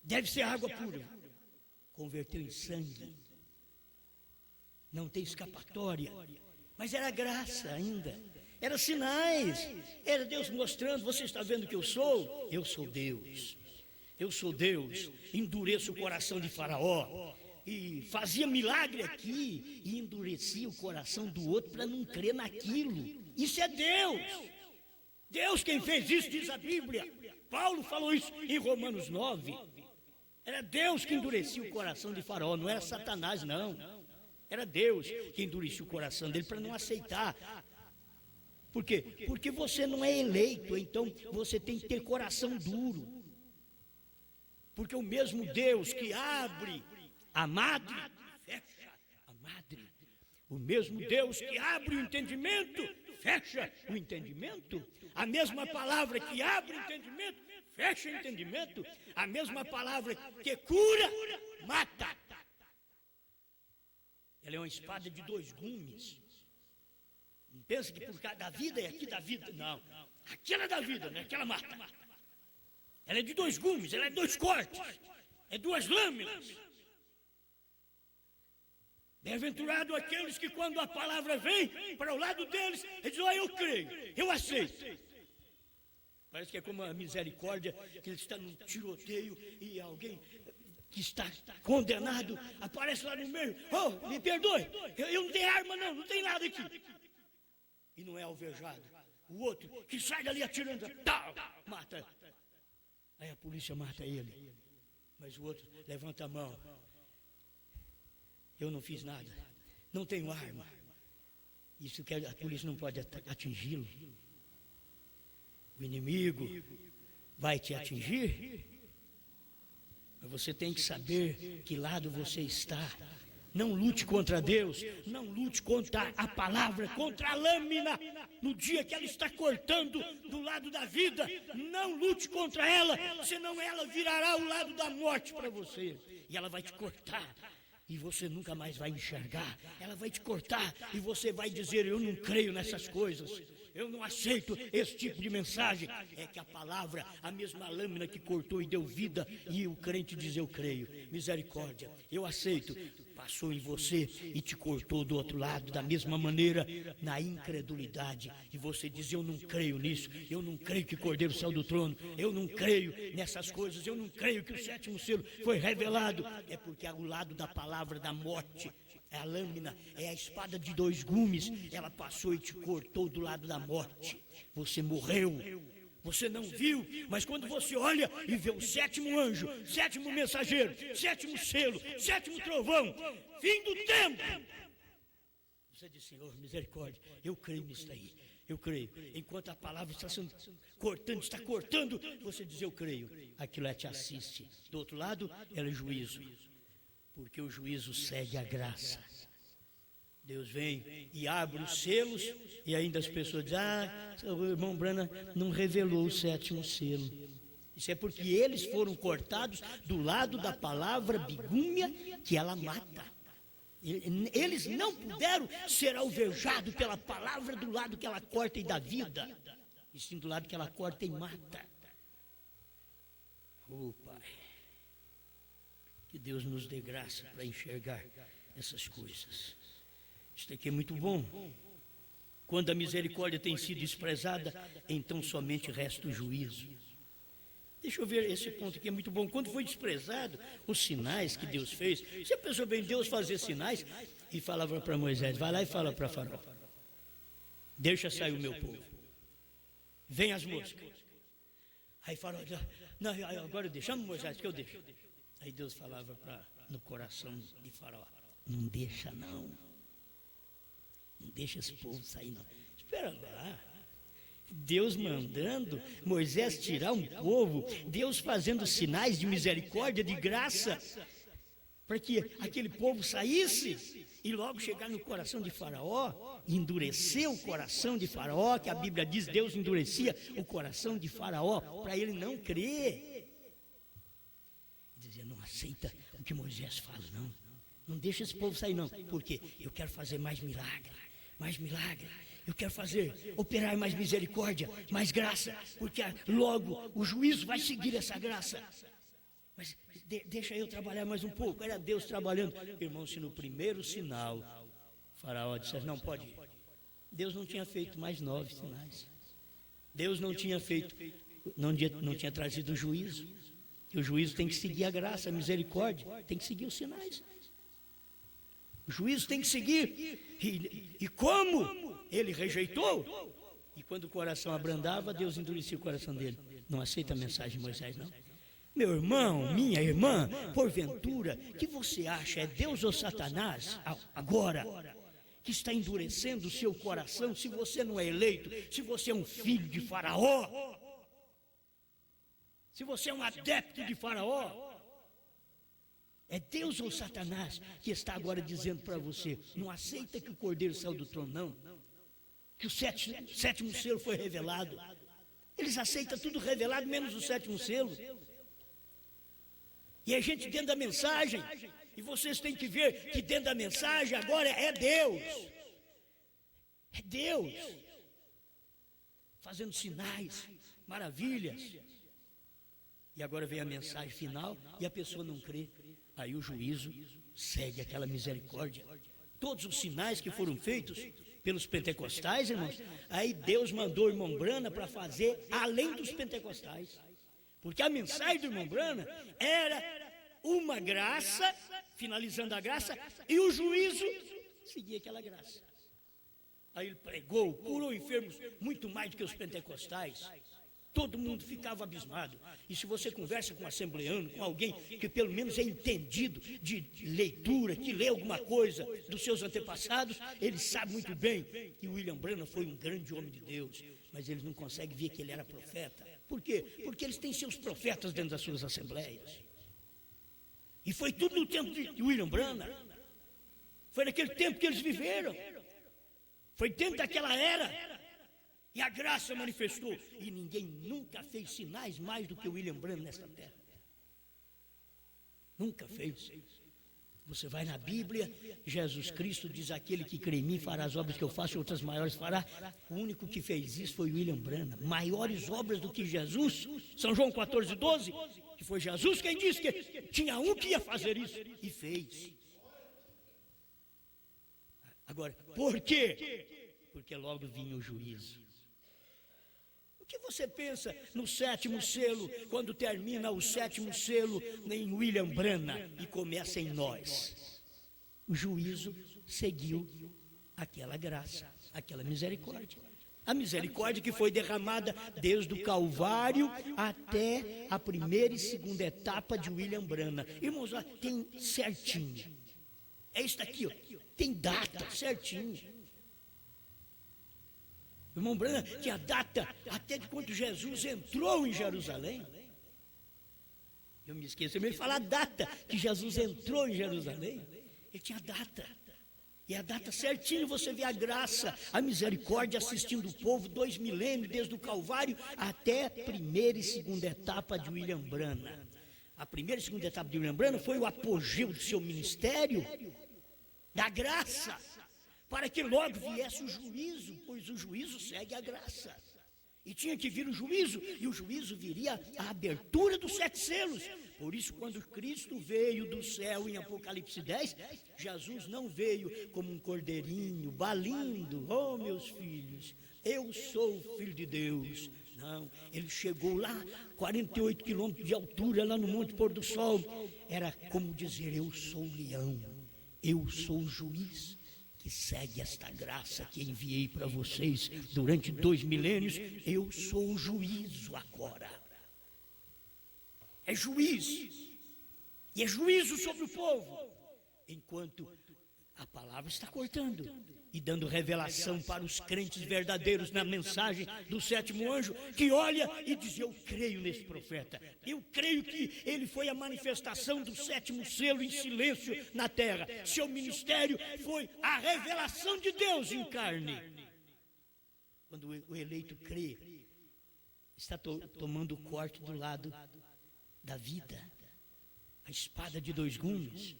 deve ser água pura. Converteu em sangue. Não tem escapatória. Mas era graça ainda. Era sinais. Era Deus mostrando, você está vendo que eu sou? Eu sou Deus. Eu sou Deus. Endureço o coração de Faraó. E fazia milagre aqui e endurecia o coração do outro para não crer naquilo. Isso é Deus. Deus quem fez isso, diz a Bíblia. Paulo falou isso em Romanos 9. Era Deus que endurecia o coração de Faraó, não era Satanás, não. Era Deus que endurecia o coração dele para não aceitar. Por quê? Porque você não é eleito, então você tem que ter coração duro. Porque o mesmo Deus que abre a madre, fecha a madre. O mesmo Deus que abre o entendimento, fecha o entendimento. A mesma palavra que abre o entendimento, fecha o entendimento. A mesma palavra que cura, mata. Ela é uma espada de 2 gumes. Não pensa que por causa da vida é aqui da vida. Não. Aquela é da vida, não é aquela mata. Ela é de 2 gumes, ela é 2 cortes. É 2 lâminas. Bem-aventurado aqueles que quando a palavra vem para o lado deles, eles dizem, eu creio, eu aceito. Parece que é como a misericórdia, que ele está num tiroteio e alguém que está condenado aparece lá no meio. Oh, me perdoe, eu não tenho arma não tenho nada aqui. E não é alvejado. O outro que sai dali atirando, tal, mata. Aí a polícia mata ele. Mas o outro levanta a mão. Eu não fiz nada, não tenho arma. Isso que a polícia não pode atingi-lo. O inimigo vai te atingir, mas você tem que saber que lado você está. Não lute contra Deus, não lute contra a palavra, contra a lâmina. No dia que ela está cortando do lado da vida, não lute contra ela, senão ela virará o lado da morte para você. E ela vai te cortar. E você nunca mais vai enxergar. Ela vai te cortar e você vai dizer, eu não creio nessas coisas. Eu não aceito esse tipo de mensagem. É que a palavra, a mesma lâmina que cortou e deu vida, e o crente diz, eu creio. Misericórdia, eu aceito. Passou em você e te cortou do outro lado, da mesma maneira, na incredulidade. E você diz, eu não creio nisso. Eu não creio que o Cordeiro saiu do trono. Eu não creio nessas coisas. Eu não creio que o 7º selo foi revelado. É porque o lado da palavra da morte a lâmina, é a espada de 2 gumes. Ela passou e te cortou do lado da morte. Você morreu. Você não viu, mas quando você olha e vê o 7º anjo, 7º mensageiro, 7º selo, 7º trovão, fim do tempo, você diz: Senhor, misericórdia, eu creio nisso aí, eu creio. Enquanto a palavra está sendo está cortando, você diz: eu creio. Aquilo te assiste. Do outro lado, ela é juízo, porque o juízo segue a graça. Deus vem e abre os selos, e ainda as pessoas dizem: o irmão Branham não revelou o 7º selo. Isso é porque eles foram cortados do lado da palavra bigúmia, que ela mata. Eles não puderam ser alvejados pela palavra do lado que ela corta e dá vida, e sim do lado que ela corta e mata. Oh, Pai, que Deus nos dê graça para enxergar essas coisas. Isso aqui é muito bom. Quando a misericórdia tem sido desprezada, então somente resta o juízo. Deixa eu ver esse ponto aqui, é muito bom. Quando foi desprezado, os sinais que Deus fez, se a pessoa vem Deus fazer sinais, e falava para Moisés: vai lá e fala para Faraó, deixa sair o meu povo, vem as moscas. Aí Faraó: não, agora deixamos Moisés, que eu deixo. Aí Deus falava no coração de Faraó: não deixa não. Não deixa esse povo sair não. Espera lá. Deus mandando Moisés tirar um povo, Deus fazendo sinais de misericórdia, de graça, para que aquele povo saísse, e logo chegar no coração de Faraó, endurecer o coração de Faraó, que a Bíblia diz: Deus endurecia o coração de Faraó, para ele não crer. E dizia: não aceita o que Moisés fala, não. Não deixa esse povo sair não, porque eu quero fazer mais milagre. Mais milagre, eu quero operar mais misericórdia, mais graça, porque logo o juízo vai seguir essa graça. Mas deixa eu trabalhar mais um pouco. Era Deus trabalhando. Irmão, se no primeiro sinal Faraó dissesse: não, pode ir. Deus não tinha feito mais 9 sinais. Deus não tinha feito, não tinha trazido o juízo. E o juízo tem que seguir a graça, a misericórdia, tem que seguir os sinais. O juízo tem que seguir. E como ele rejeitou, e quando o coração abrandava, Deus endurecia o coração dele. Não aceita a mensagem de Moisés, não. Meu irmão, minha irmã, porventura, que você acha é Deus ou Satanás agora que está endurecendo o seu coração, se você não é eleito, se você é um filho de Faraó, se você é um adepto de Faraó? É Deus ou Satanás que está agora dizendo para você: não aceita que o Cordeiro saiu do trono, não. Que o 7º selo foi revelado. Eles aceitam tudo revelado, menos o 7º selo. E a gente dentro da mensagem, e vocês têm que ver que dentro da mensagem agora é Deus. É Deus. Fazendo sinais, maravilhas. E agora vem a mensagem final e a pessoa não crê. Aí o juízo segue aquela misericórdia. Todos os sinais que foram feitos pelos pentecostais, irmãos, aí Deus mandou o irmão Branham para fazer além dos pentecostais. Porque a mensagem do irmão Branham era uma graça, finalizando a graça, e o juízo seguia aquela graça. Aí ele pregou, curou enfermos muito mais do que os pentecostais. Todo mundo ficava abismado. E se você conversa com um assembleano, com alguém que pelo menos é entendido de leitura, que lê alguma coisa dos seus antepassados, ele sabe muito bem que William Branham foi um grande homem de Deus, mas eles não conseguem ver que ele era profeta. Por quê? Porque eles têm seus profetas dentro das suas assembleias. E foi tudo no tempo de William Branham. Foi naquele tempo que eles viveram. Foi dentro daquela era. E a graça manifestou. E ninguém nunca fez sinais mais do que o William Branham nesta terra. Nunca fez. Você vai na Bíblia, Jesus Cristo diz: aquele que crê em mim fará as obras que eu faço e outras maiores fará. O único que fez isso foi William Branham. Maiores obras do que Jesus. São João 14:12, que foi Jesus quem disse que tinha um que ia fazer isso. E fez. Agora, por quê? Porque logo vinha o juízo. O que você pensa no 7º selo, quando termina o 7º selo em William Branham e começa em nós? o juízo seguiu aquela graça, aquela misericórdia. A misericórdia que foi derramada desde o Calvário até a primeira e segunda etapa de William Branham. Irmãos, ó, tem certinho. É isso aqui, ó, tem data certinho. O irmão Branham tinha data até de quando Jesus entrou em Jerusalém. Eu me esqueço de falar a data que Jesus entrou em Jerusalém. Ele tinha data. E a data certinho, você vê a graça, a misericórdia assistindo o povo, 2 milênios, desde o Calvário até a primeira e segunda etapa de William Branham. A primeira e segunda etapa de William Branham foi o apogeu do seu ministério, da graça, para que logo viesse o juízo, pois o juízo segue a graça. E tinha que vir o juízo, e o juízo viria a abertura dos 7 selos. Por isso, quando Cristo veio do céu em Apocalipse 10, Jesus não veio como um cordeirinho, balindo, oh meus filhos, eu sou o Filho de Deus. Não, ele chegou lá, 48 quilômetros de altura, lá no Monte Pôr do Sol. Era como dizer, eu sou o leão, eu sou o juiz que segue esta graça que enviei para vocês durante 2 milênios. Eu sou o juízo agora. É juiz. E é juízo sobre o povo. Enquanto a palavra está cortando e dando revelação para os crentes verdadeiros na mensagem do 7º anjo, que olha e diz, eu creio nesse profeta, eu creio que ele foi a manifestação do 7º selo em silêncio na terra, seu ministério foi a revelação de Deus em carne. Quando o eleito crê, está tomando o corte do lado da vida, a espada de 2 gumes,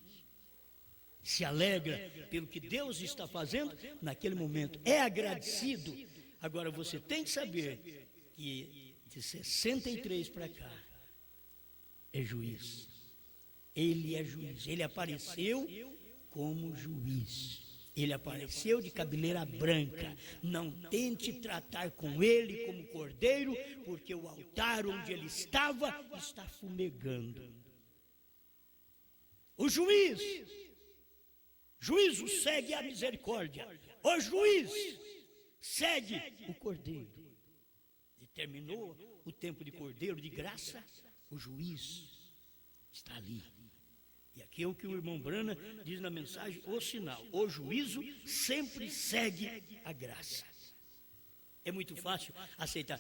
se alegra pelo que Deus está fazendo naquele momento, é agradecido. Agora você tem que saber que de 63 para cá é juiz. Ele é juiz, ele apareceu como juiz. Ele apareceu de cabeleira branca. Não tente tratar com ele como cordeiro, porque o altar onde ele estava está fumegando. O juízo segue a misericórdia. O juiz segue o cordeiro. E terminou o tempo de cordeiro de graça, o juiz está ali. E aqui é o que o irmão Branham diz na mensagem, o sinal. O juízo sempre segue a graça. É muito fácil aceitar.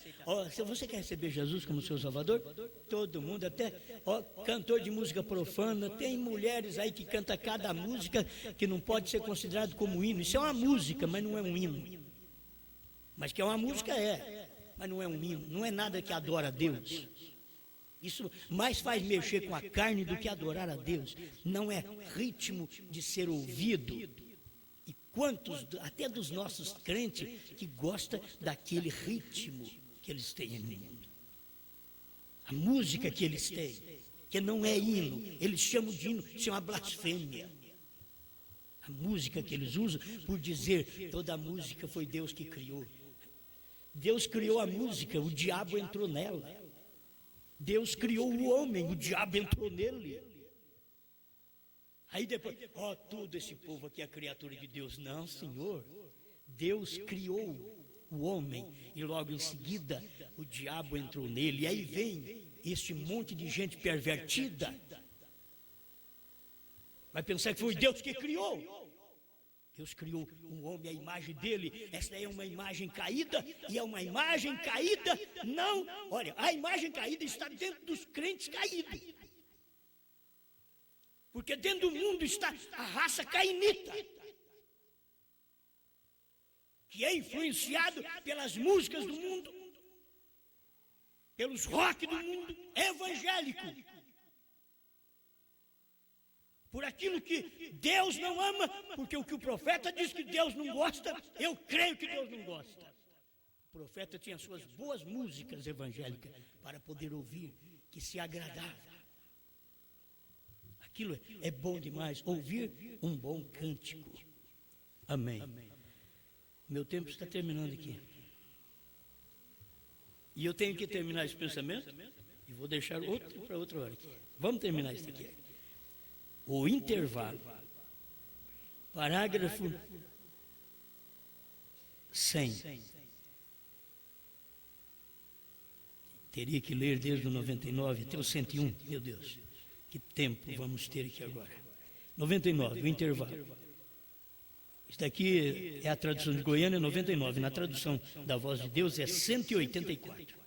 Se você quer receber Jesus como seu Salvador, todo mundo, até cantor de música profana, tem mulheres aí que cantam cada música que não pode ser considerado como hino. Isso é uma música, mas não é um hino. Mas que é uma música, mas não é um hino. Não é nada que adora a Deus. Isso mais faz mexer com a carne do que adorar a Deus. Não é ritmo de ser ouvido. E quantos, até dos nossos crentes, que gostam daquele ritmo que eles têm no mundo. A música que eles têm, que não é hino, eles chamam de hino, isso é uma blasfêmia. A música que eles usam por dizer, toda a música foi Deus que criou. Deus criou a música, o diabo entrou nela. Deus criou o homem, o diabo entrou nele. Aí depois, tudo esse povo aqui é criatura de Deus. Não, Senhor. Deus criou o homem e logo em seguida o diabo entrou nele. E aí vem este monte de gente pervertida. Vai pensar que foi Deus que criou. Deus criou um homem à imagem dele. Essa é uma imagem caída, e é uma imagem caída, não. Olha, a imagem caída está dentro dos crentes caídos. Porque dentro do mundo está a raça cainita, que é influenciado pelas músicas do mundo, pelos rock do mundo evangélico, por aquilo que Deus não ama, porque o que o profeta diz que Deus não gosta, eu creio que Deus não gosta. O profeta tinha suas boas músicas evangélicas para poder ouvir, que se agradava. Aquilo é bom demais, ouvir um bom cântico. Amém. Meu tempo está terminando aqui. E eu tenho que terminar esse pensamento e vou deixar outro para outra hora aqui. Vamos terminar isso aqui. O intervalo Parágrafo 100. Teria que ler desde o 99 até o 101. Meu Deus, que tempo vamos ter aqui agora. 99, o intervalo. Isso daqui é a tradução de Goiânia, 99. Na tradução da Voz de Deus é 184.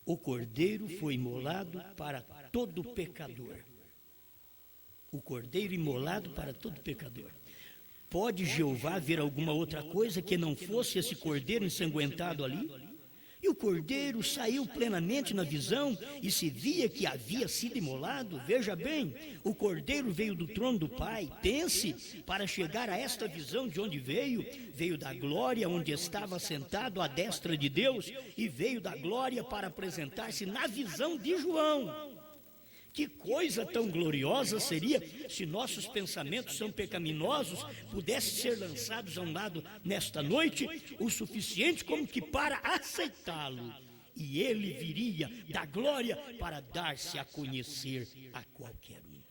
O Cordeiro foi imolado para todo pecador. O Cordeiro imolado para todo pecador. Pode Jeová ver alguma outra coisa que não fosse esse Cordeiro ensanguentado ali? E o Cordeiro saiu plenamente na visão e se via que havia sido imolado. Veja bem, o Cordeiro veio do trono do Pai. Pense, para chegar a esta visão de onde veio, veio da glória onde estava sentado à destra de Deus e veio da glória para apresentar-se na visão de João. Que coisa tão gloriosa seria se nossos pensamentos são pecaminosos pudessem ser lançados a um lado nesta noite, o suficiente como que para aceitá-lo. E ele viria da glória para dar-se a conhecer a qualquer um.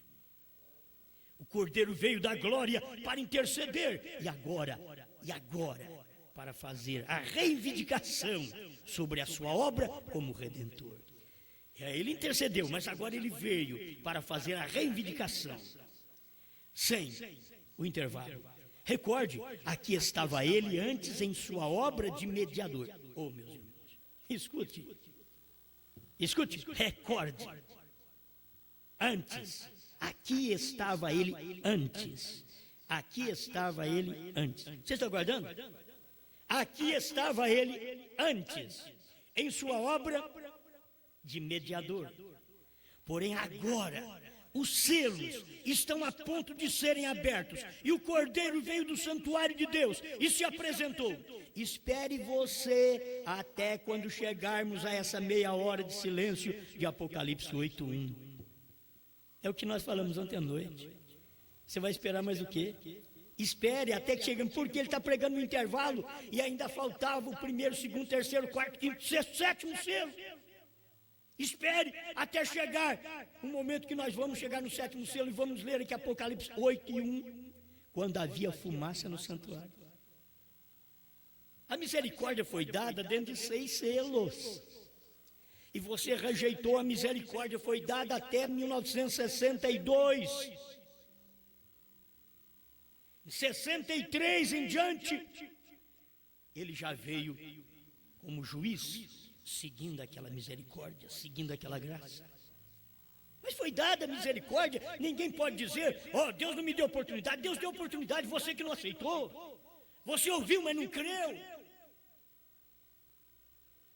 O Cordeiro veio da glória para interceder e agora, para fazer a reivindicação sobre a sua obra como Redentor. Ele intercedeu, mas agora ele veio para fazer a reivindicação. 100, o intervalo. Recorde, aqui estava ele antes em sua obra de mediador. Oh, meus irmãos, escute, recorde. Antes, aqui estava ele antes. Você está guardando? Aqui estava ele antes, em sua obra de mediador. Porém agora os selos estão a ponto de serem abertos e o Cordeiro veio do santuário de Deus e se apresentou. Espere você até quando chegarmos a essa meia hora de silêncio de Apocalipse 8:1. É o que nós falamos ontem à noite. Você vai esperar mais o quê? Espere até que cheguemos, porque ele está pregando no intervalo e ainda faltava o primeiro, segundo, terceiro, quarto, quinto, sexto, sétimo selo. Espere até chegar o momento que nós vamos chegar no sétimo selo e vamos ler aqui Apocalipse 8:1, quando havia fumaça no santuário. A misericórdia foi dada dentro de 6 selos. E você rejeitou a misericórdia, foi dada até 1962. Em 63 em diante, ele já veio como juiz, seguindo aquela misericórdia, seguindo aquela graça. Mas foi dada a misericórdia, ninguém pode dizer, Deus não me deu oportunidade. Deus deu oportunidade, você que não aceitou. Você ouviu, mas não creu.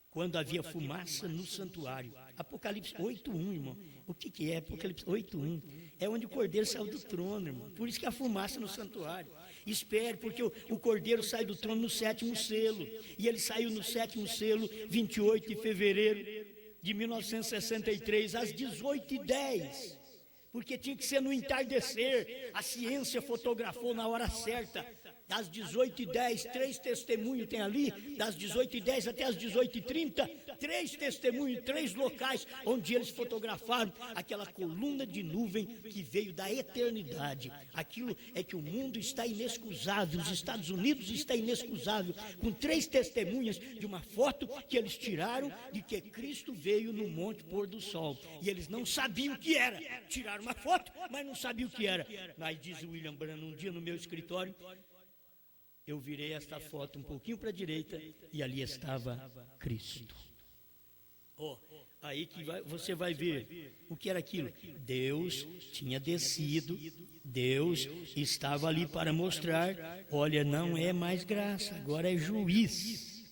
Quando havia fumaça no santuário. Apocalipse 8:1, irmão. O que é Apocalipse 8:1? É onde o Cordeiro saiu do trono, irmão. Por isso que há fumaça no santuário. Espere, porque o Cordeiro sai do trono no 7º selo. E ele saiu no 7º selo, 28 de fevereiro de 1963, às 18h10. Porque tinha que ser no entardecer. A ciência fotografou na hora certa. Das 18h10, 3 testemunhos tem ali, das 18h10 até as 18h30, 3 testemunhos, 3 locais onde eles fotografaram aquela coluna de nuvem que veio da eternidade. Aquilo é que o mundo está inexcusável, os Estados Unidos está inexcusável, com 3 testemunhas de uma foto que eles tiraram de que Cristo veio no Monte Pôr do Sol. E eles não sabiam o que era. Tiraram uma foto, mas não sabiam o que era. Mas diz o William Branham, um dia no meu escritório, eu virei esta foto um pouquinho para a direita e ali estava Cristo. Aí que você vai ver o que era aquilo. Deus tinha descido, Deus estava ali para mostrar, olha, não é mais graça, agora é juiz.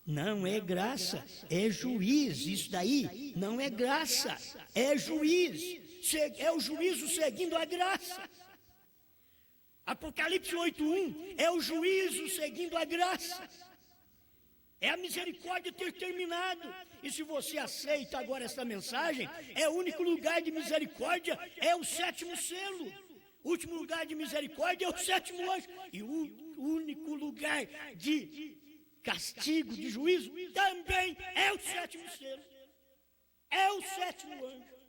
Não é graça, é juiz. Isso daí não é graça, é juiz. É o juízo seguindo a graça. Apocalipse 8:1 é o juízo seguindo a graça. É a misericórdia ter terminado. E se você aceita agora essa mensagem, é o único lugar de misericórdia, é o 7º selo. O último lugar de misericórdia é o 7º anjo. E o único lugar de castigo, de juízo, também é o 7º selo. É o 7º anjo.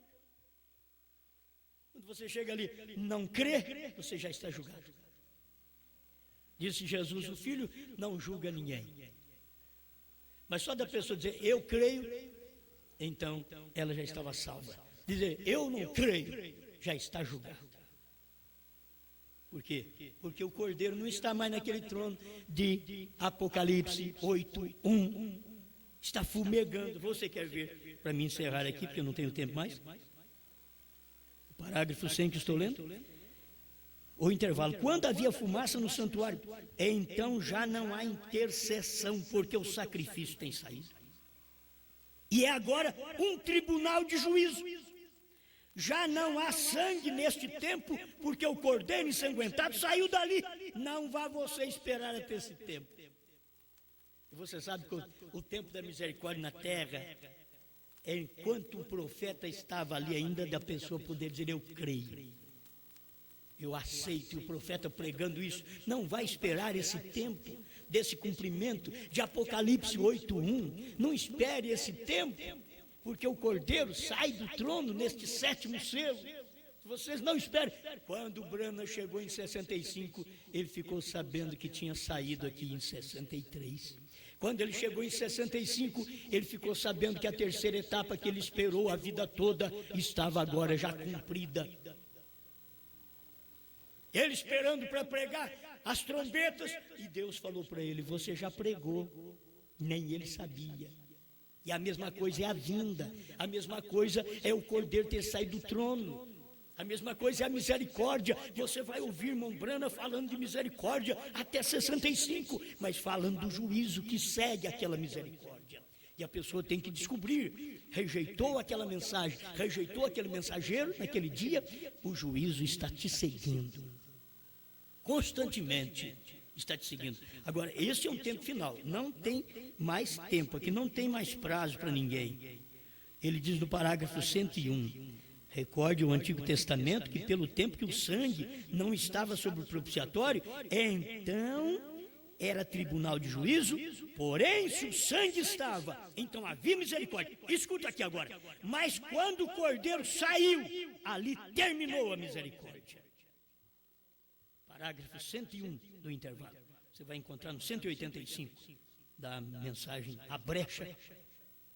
Quando você chega ali, não crê, você já está julgado. Disse Jesus, o Filho não julga ninguém. Mas só da pessoa dizer, eu creio, então ela já estava salva. Dizer, eu não creio, já está julgada. Por quê? Porque o Cordeiro não está mais naquele trono de Apocalipse 8:1. Está fumegando. Você quer ver, para me encerrar aqui, porque eu não tenho tempo mais? O parágrafo 100 que estou lendo. O intervalo. Quando havia fumaça no santuário, então já não há intercessão, porque o sacrifício tem saído. E é agora um tribunal de juízo. Já não há sangue neste tempo, porque o cordeiro ensanguentado saiu dali. Não vá você esperar até esse tempo. E você sabe que o tempo da misericórdia na terra, enquanto o profeta estava ali ainda, da pessoa poder dizer, eu creio, eu aceito, e o profeta pregando isso, não vai esperar esse tempo desse cumprimento de Apocalipse 8:1, não espere esse tempo, porque o Cordeiro sai do trono neste 7º selo. Vocês não esperem. Quando Branham chegou em 65, ele ficou sabendo que tinha saído aqui em 63. Quando ele chegou em 65, ele ficou sabendo que a terceira etapa que ele esperou a vida toda estava agora já cumprida. Ele esperando para pregar as trombetas, e Deus falou para ele, você já pregou, nem ele sabia. E a mesma coisa é a vinda, a mesma coisa é o Cordeiro ter saído do trono, a mesma coisa é a misericórdia. Você vai ouvir irmão Branham falando de misericórdia até 65, mas falando do juízo que segue aquela misericórdia. E a pessoa tem que descobrir, rejeitou aquela mensagem, rejeitou aquele mensageiro naquele dia, o juízo está te seguindo, constantemente está te seguindo. Agora, esse é um tempo final, não tem mais tempo aqui, não tem mais prazo para ninguém. Ele diz no parágrafo 101, recorde o Antigo Testamento que pelo tempo que o sangue não estava sobre o propiciatório, então era tribunal de juízo, porém se o sangue estava, então havia misericórdia. Escuta aqui agora, mas quando o Cordeiro saiu, ali terminou a misericórdia. Parágrafo 101 do intervalo. Você vai encontrar no 185 da mensagem A Brecha,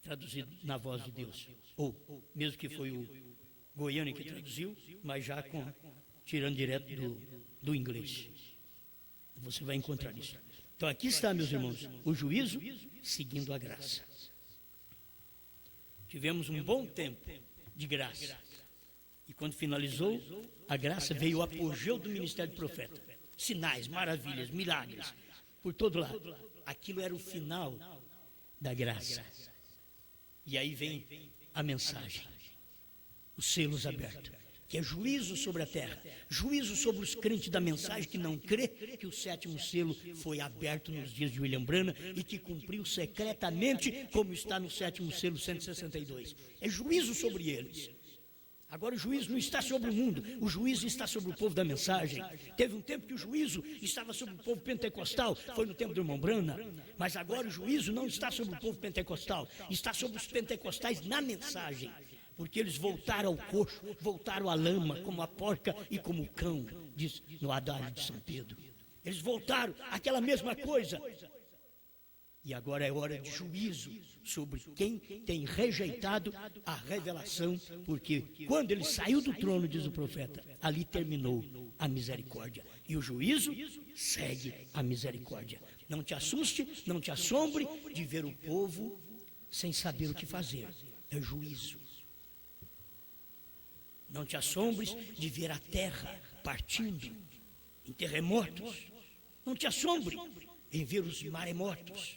traduzido na Voz de Deus. Ou, mesmo que foi o Goiânia que traduziu, mas já tirando direto do inglês. Você vai encontrar isso. Então aqui está, meus irmãos, o juízo seguindo a graça. Tivemos um bom tempo de graça. E quando finalizou, a graça veio o apogeu do ministério do profeta. Sinais, maravilhas, milagres, por todo lado. Aquilo era o final da graça. E aí vem a mensagem, os selos abertos, que é juízo sobre a terra, juízo sobre os crentes da mensagem que não crê que o 7º selo foi aberto nos dias de William Branham e que cumpriu secretamente, como está no 7º selo 162. É juízo sobre eles. Agora o juízo não está sobre o mundo, o juízo está sobre o povo da mensagem. Teve um tempo que o juízo estava sobre o povo pentecostal, foi no tempo do irmão Branham, mas agora o juízo não está sobre o povo pentecostal, está sobre os pentecostais na mensagem, porque eles voltaram ao coxo, voltaram à lama, como a porca e como o cão, diz no Adágio de São Pedro. Eles voltaram àquela mesma coisa. E agora é hora de juízo sobre quem tem rejeitado a revelação, porque quando ele saiu do trono, diz o profeta, ali terminou a misericórdia. E o juízo segue a misericórdia. Não te assuste, não te assombre de ver o povo sem saber o que fazer. É juízo. Não te assombres de ver a terra partindo em terremotos. Não te assombre em ver os maremotos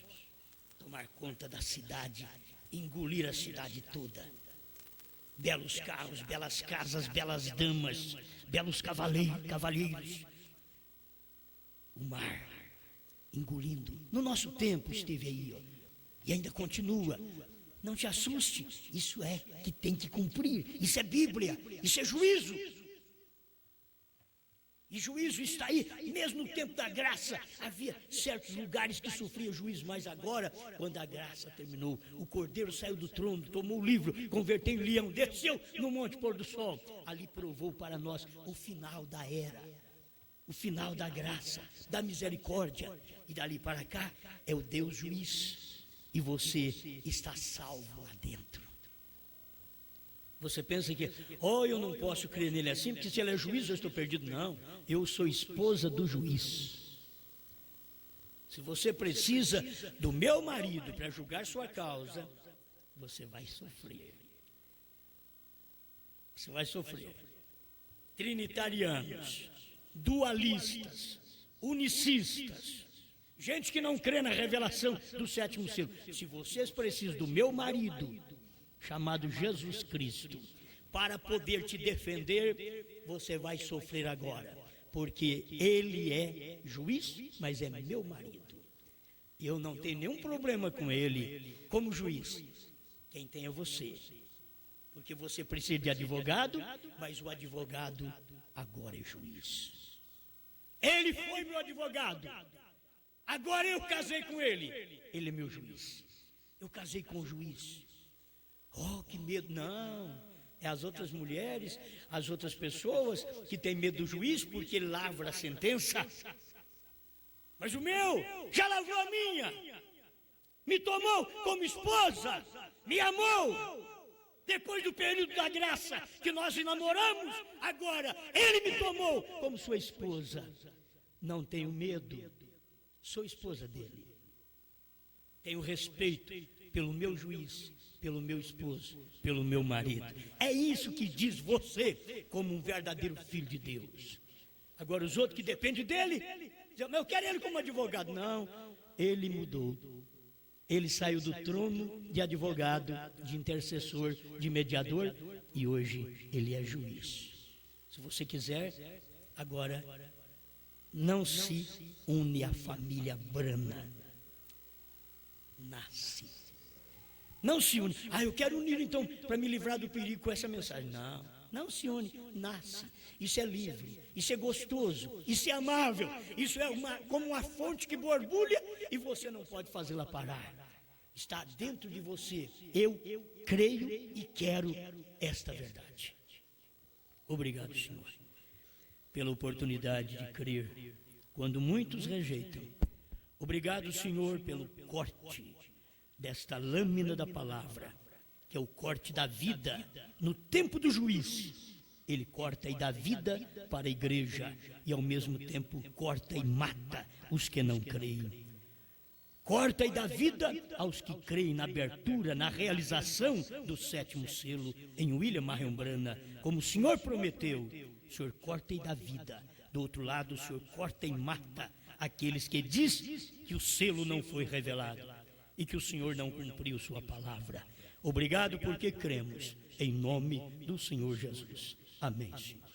tomar conta da cidade, engolir a cidade toda. Belos carros, belas casas, belas damas, belos cavalheiros. O mar engolindo. No nosso tempo esteve aí, ó, e ainda continua. Não te assuste, isso é que tem que cumprir. Isso é Bíblia, isso é juízo. E juízo está aí, mesmo no tempo da graça, havia certos lugares que sofriam juízo, mas agora, quando a graça terminou, o Cordeiro saiu do trono, tomou o livro, converteu em leão, desceu no Monte Pôr do Sol, ali provou para nós o final da era, o final da graça, da misericórdia. E dali para cá é o Deus juiz. E você está salvo lá dentro. Você pensa que, eu não posso crer nele assim, porque se ele é juiz eu estou perdido. Não, eu sou esposa do juiz. Se você precisa do meu marido para julgar sua causa, você vai sofrer. Você vai sofrer. Trinitarianos, dualistas, unicistas, gente que não crê na revelação do sétimo selo. Se vocês precisam do meu marido, chamado Jesus Cristo, para poder te defender, você vai sofrer agora. Porque ele é juiz, mas é meu marido. E eu não tenho nenhum problema com ele como juiz. Quem tem é você. Porque você precisa de advogado, mas o advogado agora é juiz. Ele foi meu advogado. Agora eu casei com ele. Ele é meu juiz. Eu casei com o juiz. Oh, que medo. Não. É as outras mulheres, as outras pessoas que têm medo do juiz porque ele lavra a sentença. Mas o meu já lavrou a minha. Me tomou como esposa. Me amou. Depois do período da graça que nós namoramos, agora ele me tomou como sua esposa. Não tenho medo. Sou esposa dele. Tenho respeito pelo meu juiz, pelo meu esposo, pelo meu marido. É isso que diz você como um verdadeiro filho de Deus. Agora os outros que dependem dele, dizem, eu quero ele como advogado. Não, ele mudou. Ele saiu do trono de advogado, de intercessor, de mediador, e hoje ele é juiz. Se você quiser, agora não se une à família Brana. Nasce. Não se une. Eu quero unir então para me livrar do perigo com essa mensagem. Não se une. Nasce. Isso é livre. Isso é gostoso. Isso é amável. Isso é como uma fonte que borbulha e você não pode fazê-la parar. Está dentro de você. Eu creio e quero esta verdade. Obrigado, Senhor, pela oportunidade de crer quando muitos rejeitam. Obrigado, Senhor, pelo corte desta lâmina da palavra, que é o corte da vida no tempo do juiz. Ele corta e dá vida para a igreja e ao mesmo tempo corta e mata os que não creem. Corta e dá vida aos que creem na abertura, na realização do sétimo selo em William Marion Branham, como o Senhor prometeu. O Senhor corta e dá vida. Do outro lado, o Senhor corta e mata aqueles que dizem que o selo não foi revelado e que o Senhor não cumpriu sua palavra. Obrigado porque cremos em nome do Senhor Jesus. Amém, Senhor.